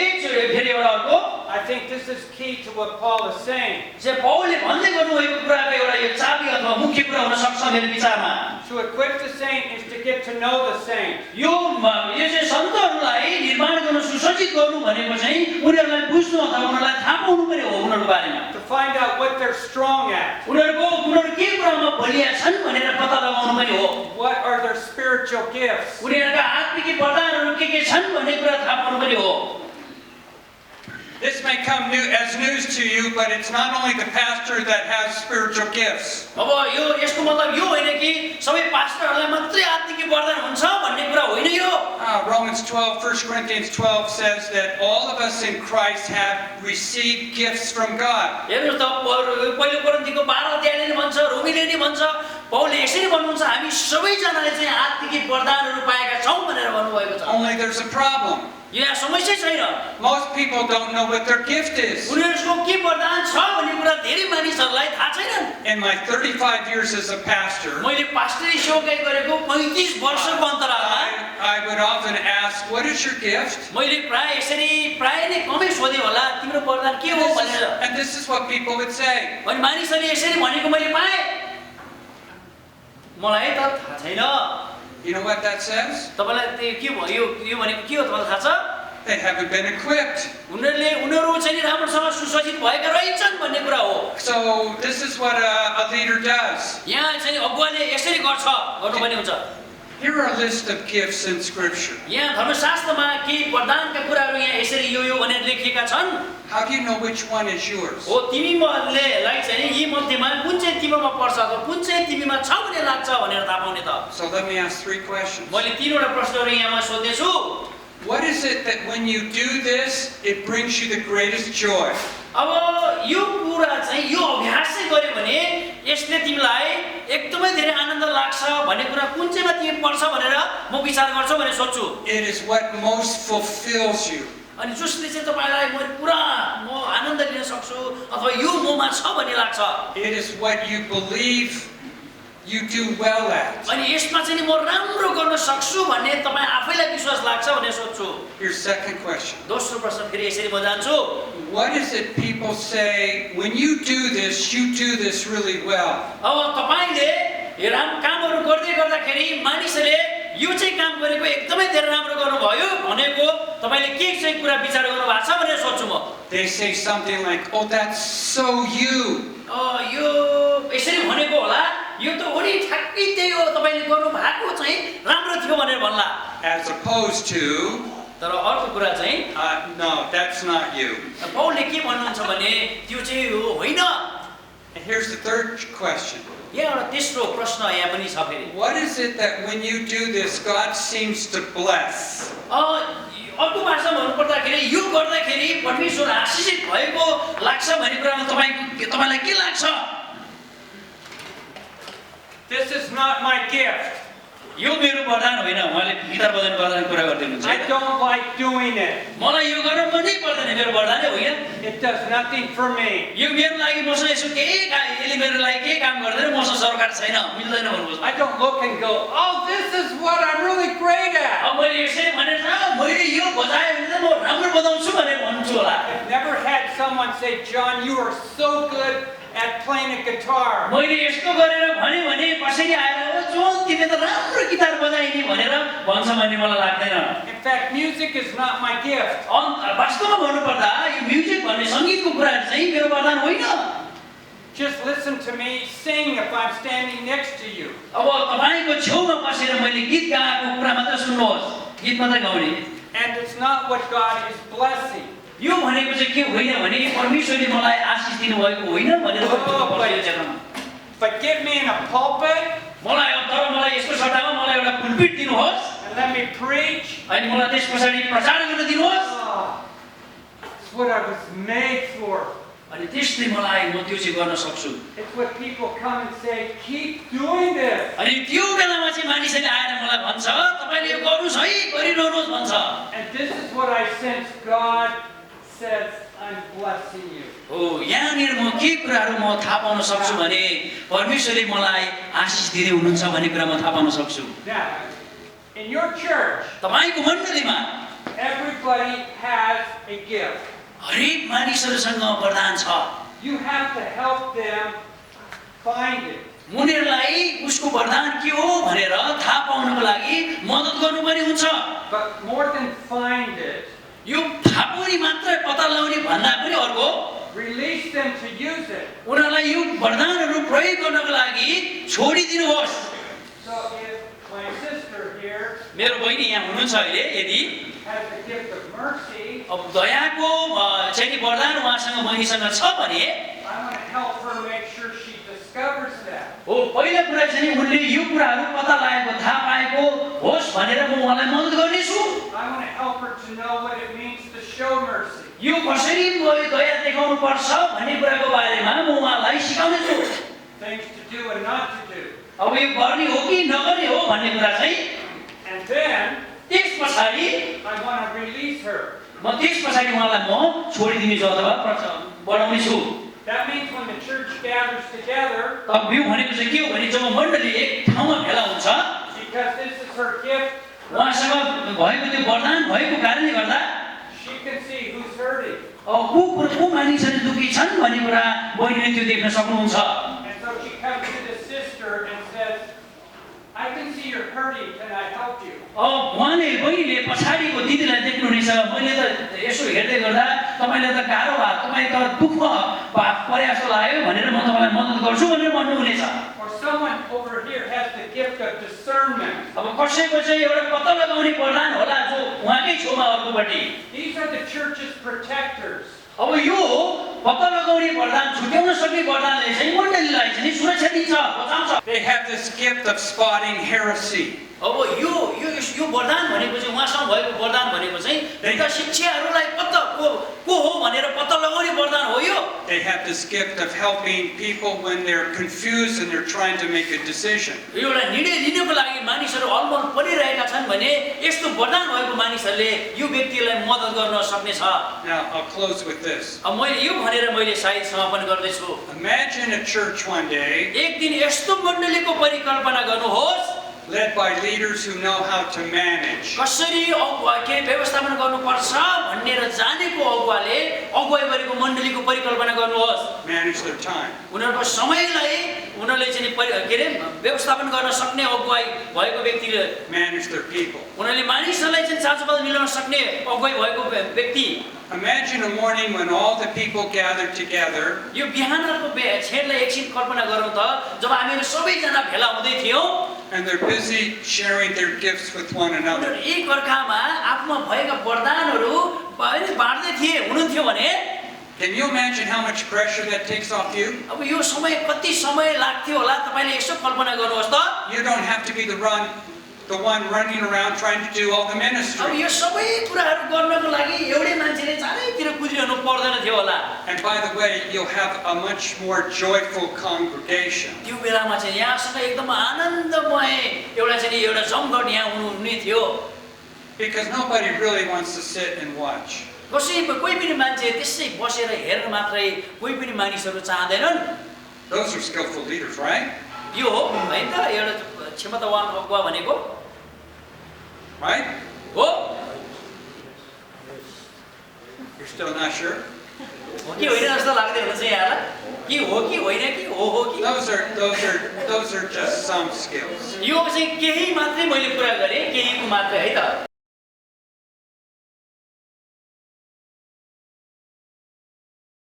फेरि एउटा अर्को I think this is key to what Paul is saying. चाहिँ पौलले भन्दै गर्नुभएको कुराको एउटा यो चाबी अथवा मुख्य कुरा हुन सक्छ मेरो विचारमा। To equip the saint is to get to know the saint. यो चाहिँ सन्तहरूलाई निर्माण गर्न सुसज्जित गर्नु भनेको चाहिँ उनीहरूलाई बुझ्नु अथवा उनीहरूलाई थाहा पाउनु पर्यो हो उनीहरूको बारेमा। To find out what they're strong at. उनीहरू के कुरामा बलिया छन् भनेर पत्ता लगाउनु पर्यो हो। What are their spiritual gifts? उनीहरूका आत्मिक वरदानहरू के छन् भन्ने कुरा थाहा पाउनु पर्यो हो। This may come as news to you, but it's not only the pastor that has spiritual gifts. अब यो यसको मतलब यो होइन कि सबै पास्टरहरूलाई मात्रै आत्मिक वरदान हुन्छ भन्ने कुरा होइन यो। Romans 12, 1 Corinthians 12 says that all of us in Christ have received gifts from God. हेर्नुस् त पहिलो कोरिन्थीको 12 अध्यायले नि भन्छ रोमीले नि भन्छ पौलले यसरी भन्नुहुन्छ हामी सबैजनाले चाहिँ आत्मिक वरदानहरू पाएका छौं भनेर भन्नुभएको छ। Only there's a problem. यहाँ समस्या छैन। Most people don't know what their gift is. उनीहरूको के वरदान छ भन्ने कुरा धेरै मानिसहरूलाई थाहा छैन। In my 35 years as a pastor, मैले पास्टरी सेवाकाई गरेको 35 वर्षको अन्तरालमा I would often ask, what is your gift? मैले प्राय नै कमै सोधे होला तिम्रो वरदान के हो भनेर And this is what people would say. अनि मानिसहरूले यसरी भनेको मैले पाएँ मलाई त थाहा छैन You know what that says? तपाईलाई के भयो यो भनेको के हो तपाईलाई थाहा छ They haven't been equipped. उनीहरू चाहिँ राम्रोसँग सुसज्जित भएका रहेछन् भन्ने कुरा हो So this is what a leader does. यहाँ चाहिँ अगुवाले यसरी गर्नुपर्ने हुन्छ Here are a list of gifts in Scripture. यहाँ धर्मशास्त्रमा केही वरदानका कुराहरू यहाँ यसरी यो भनेर लेखिएका छन् How do you know which one is yours? हो तिमीलाई चाहिँ यी मध्येमा कुन चाहिँ तिमीमा पर्छ अथवा कुन चाहिँ तिमीमा छ भन्ने लाग्छ भनेर थाहा पाउने त So let me ask 3 questions. मैले तीनवटा प्रश्नहरू यहाँ सोध्दैछु What is it that when you do this, it brings you the greatest joy? अब यो कुरा चाहिँ यो अभ्यास चाहिँ गर्यो भने यसले तिमीलाई एकदमै धेरै आनन्द लाग्छ भन्ने कुरा कुन चाहिँमा तिमी पर्छ भनेर म विचार गर्छु भनेर सोच्छु It is what most fulfills you. अनि जसले चाहिँ तपाईलाई म पुरा म आनन्द लिन सक्छु अथवा यो ममा छ भन्ने लाग्छ It is what you believe you do well at. अनि यसमा चाहिँ म राम्रो गर्न सक्छु भन्ने तपाई आफैलाई विश्वास लाग्छ भनेर सोच्छु Here's second question. दोस्रो प्रश्न फेरि यसरी म जान्छु What is it people say, when you do this really well? अब तपाईले यो कामहरु गर्दै गर्दाखेरि मानिसले यो चाहिँ काम गरेको एकदमै धेरै राम्रो गर्नुभयो भनेको तपाईले के चाहिँ कुरा विचार गर्नु भएको छ भनेर सोच्छु म They say something like, oh, that's so you. यो यसरी भनेको होला यो त ओडी ठ्याक्कै त्यही हो तपाईले गर्नु भएको चाहिँ राम्रो थियो भनेर भन्ला As opposed to, तर अर्को कुरा चाहिँ no, that's not you. पौलले के भन्नुहुन्छ भने त्यो चाहिँ हो होइन And here's the third question. यहाँ एउटा तेस्रो प्रश्न यहाँ पनि छ फेरि What is it that when you do this, God seems to bless? अर्को भाषामा भन्नुपर्दाखेरि यो गर्दाखेरि परमेश्वर आशीषित भएको लाग्छ भन्ने कुरामा तपाईलाई के लाग्छ This is not my gift. यो मेरो वरदान होइन उहाँले गिटार बजाउने वरदानको कुरा गर्दै हुनुहुन्छ I don't like doing it. मलाई यो गर्न मनै पर्दैन मेरो वरदानै होइन It does nothing for me. यो मेरो लागि मसँग यसो यसले मेरो लागि केही काम गर्दैन मसँग सरकार छैन मिल्दैन भन्नुहोस् I don't look and go, oh, this is what I'm really great at. अब मैले यसरी भनेर मैले यो बजाएँ भने त म राम्रो बजाउँछु भनेर भन्छु होला I've never had someone say, John, you are so good at playing a guitar. मैले यस्तो गरेर भने कसैले आएर ओ जोन तिमीले त राम्रो गिटार बजाइनी भनेर भन्छ भन्ने मलाई लाग्दैन In fact, music is not my gift. वास्तवमा भन्नुपर्दा यो म्युजिक भन्ने संगीतको कुरा चाहिँ मेरो वरदान होइन Just listen to me sing if I'm standing next to you. अब तपाईको छेउमा बसेर मैले गीत गाएको कुरा मात्र सुन्नुहोस् गीत मात्र गाउने And it's not what God is blessing. यो भनेको चाहिँ के होइन भने परमेश्वरले मलाई आशीष दिनु भएको होइन भनेर But get me in a pulpit मलाई तर मलाई यसको सट्टामा मलाई एउटा पुल्पिट दिनुहोस् and let me preach. अनि मलाई त्यसपछाडि प्रचार गर्न दिनुहोस् It's what I was made for. अनि त्यसले मलाई म त्यो चाहिँ गर्न सक्छु It's what people come and say, keep doing this. अनि त्यो बेलामा चाहिँ मानिसले आएर मलाई भन्छ तपाईले यो गर्नुस् है गरिरहनुस् भन्छ And this is what I sense God says, I'm blessing you. हो यहाँनिर म के कुराहरू म थाहा पाउन सक्छु भने परमेश्वरले मलाई आशीष दिँदै हुनुहुन्छ भन्ने कुरा म थाहा पाउन सक्छु Now, in your church, तपाईको मण्डलीमा everybody has a gift. हरेक मानिसहरूसँग वरदान छ You have to help them find it. उनीहरूलाई उसको वरदान के हो भनेर थाहा पाउनको लागि मद्दत गर्नुपर्ने हुन्छ But more than find it, यो थाहा पाउने मात्र पत्ता लगाउने भन्दा पनि अर्को release them to use it. उनीहरूलाई यो वरदानहरू प्रयोग गर्नको लागि छोडिदिनुहोस् So if my sister here मेरो बहिनी यहाँ हुनुहुन्छ अहिले यदि has the gift of mercy, अब दयाको चाहिँ वरदान उहाँसँग बहिनीसँग छ भने I want to help her make sure she discovers that. हो पहिलो कुरा चाहिँ उनले यो कुराहरू पत्ता लगाएको थाहा पाएको होस् भनेर म उहाँलाई मद्दत गर्नेछु I want to help her to know what it means to show mercy. यो कसरी दया देखाउनु पर्छ भन्ने कुराको बारेमा म उहाँलाई सिकाउनेछु Things to do and not to do. अब यो गर्ने हो कि नगर्ने हो भन्ने कुरा चाहिँ And then त्यसपछाडि I want to release her. म त्यसपछाडि उहाँलाई म छोडिदिनेछु अथवा बढाउनेछु That means when the church gathers together, अब यो भनेको चाहिँ के हो भने जब मण्डली एक ठाउँमा भेला हुन्छ because this is her gift, उहाँसँग भएको त्यो वरदान भएको कारणले गर्दा She can see who's hurting. को मानिसहरू दुखी छन् भन्ने कुरा बहिनीले त्यो देख्न सक्नुहुन्छ। And so she comes to the sister and says, I can see you're hurting. Can I help you? उहाँले बहिनीले पछाडिको दिदीलाई देख्नुहुनेछ, मैले त यसो हेर्दै गर्दा तपाईले त गाह्रो भयो, तपाईँ त दुःख परे जस्तो लाग्यो भनेर म तपाईलाई मद्दत गर्छु भनेर भन्नुहुनेछ। Or someone over here has the gift of discernment. अब कसैको चाहिँ एउटा पत्ता लगाउने वरदान होला जो उहाँकै छेउमा अर्कोपट्टि। These are the church's protectors. अब यो पत्ता लगाउने वरदान, छुट्याउन सक्ने वरदानले चाहिँ मण्डलीलाई चाहिँ सुरक्षा दिन्छ, बचाउँछ। They have this gift of spotting heresy. अब यो वरदान भनेको चाहिँ उहाँसँग भएको वरदान भनेको चाहिँ एउटा शिक्षाहरूलाई पत्ता को हो भनेर पत्ता लगाउने वरदान हो यो। They have this gift of helping people when they're confused and they're trying to make a decision. एउटा निर्णय लिनको लागि मानिसहरू अलमल परिरहेका छन् भने यस्तो वरदान भएको मानिसहरूले यो व्यक्तिलाई मद्दत गर्न सक्ने छ। Now, I'll close with this. अब मैले यो भनेर मैले सायद समापन गर्दैछु। Imagine a church one day एक दिन यस्तो मण्डलीको परिकल्पना गर्नुहोस् led by leaders who know how to manage. कसरी के व्यवस्थापन गर्नुपर्छ भनेर जानेको अगुवाई गरेको मण्डलीको परिकल्पना गर्नुहोस्। Manage their time. उनीहरूको समयलाई उनीहरूले चाहिँ के अरे व्यवस्थापन गर्न सक्ने अगुवाई भएको व्यक्तिले Manage their people. उनीहरूले मानिसहरूलाई चाहिँ चाँचोपात मिलाउन सक्ने अगुवाई भएको व्यक्ति। Imagine a morning when all the people gathered together यो बिहानको छेडलाई एकछिन कल्पना गरौँ त, जब हामीहरू सबैजना भेला हुँदै थियौँ and they're busy sharing their gifts with one another. उनीहरू एक अर्कामा आफूमा भएका वरदानहरू बाँड्दै थिए हुनुहुन्थ्यो भने Can you imagine how much pressure that takes off you? अब यो समय कति समय लाग्थ्यो होला तपाईले यसो कल्पना गर्नुहोस् त। You don't have to be the one running around trying to do all the अब ministry. यो सबै कुराहरू गर्नको लागि एउटै मान्छेले चारैतिर कुदिरहनु पर्दैन थियो होला। And by the way, you'll have a much more joyful congregation. त्यो बेलामा चाहिँ यहाँसँग एकदम आनन्दमय एउटा जमघट यहाँ हुने थियो। Because nobody really wants to sit and watch. कोही पनि मान्छे त्यसै बसेर हेर्न मात्रै कोही पनि मानिसहरू चाहँदैनन्। Those are skillful leaders, right? यो हो हैन त एउटा क्षमतावान अगुवा भनेको Right? हो। You're still not sure? हो कि होइन जस्तो लाग्दै हुन्छ यहाँलाई? कि हो कि होइन कि हो कि? Those are just some skills. यो चाहिँ केही मात्रै मैले कुरा गरेँ, केहीको मात्रै है त।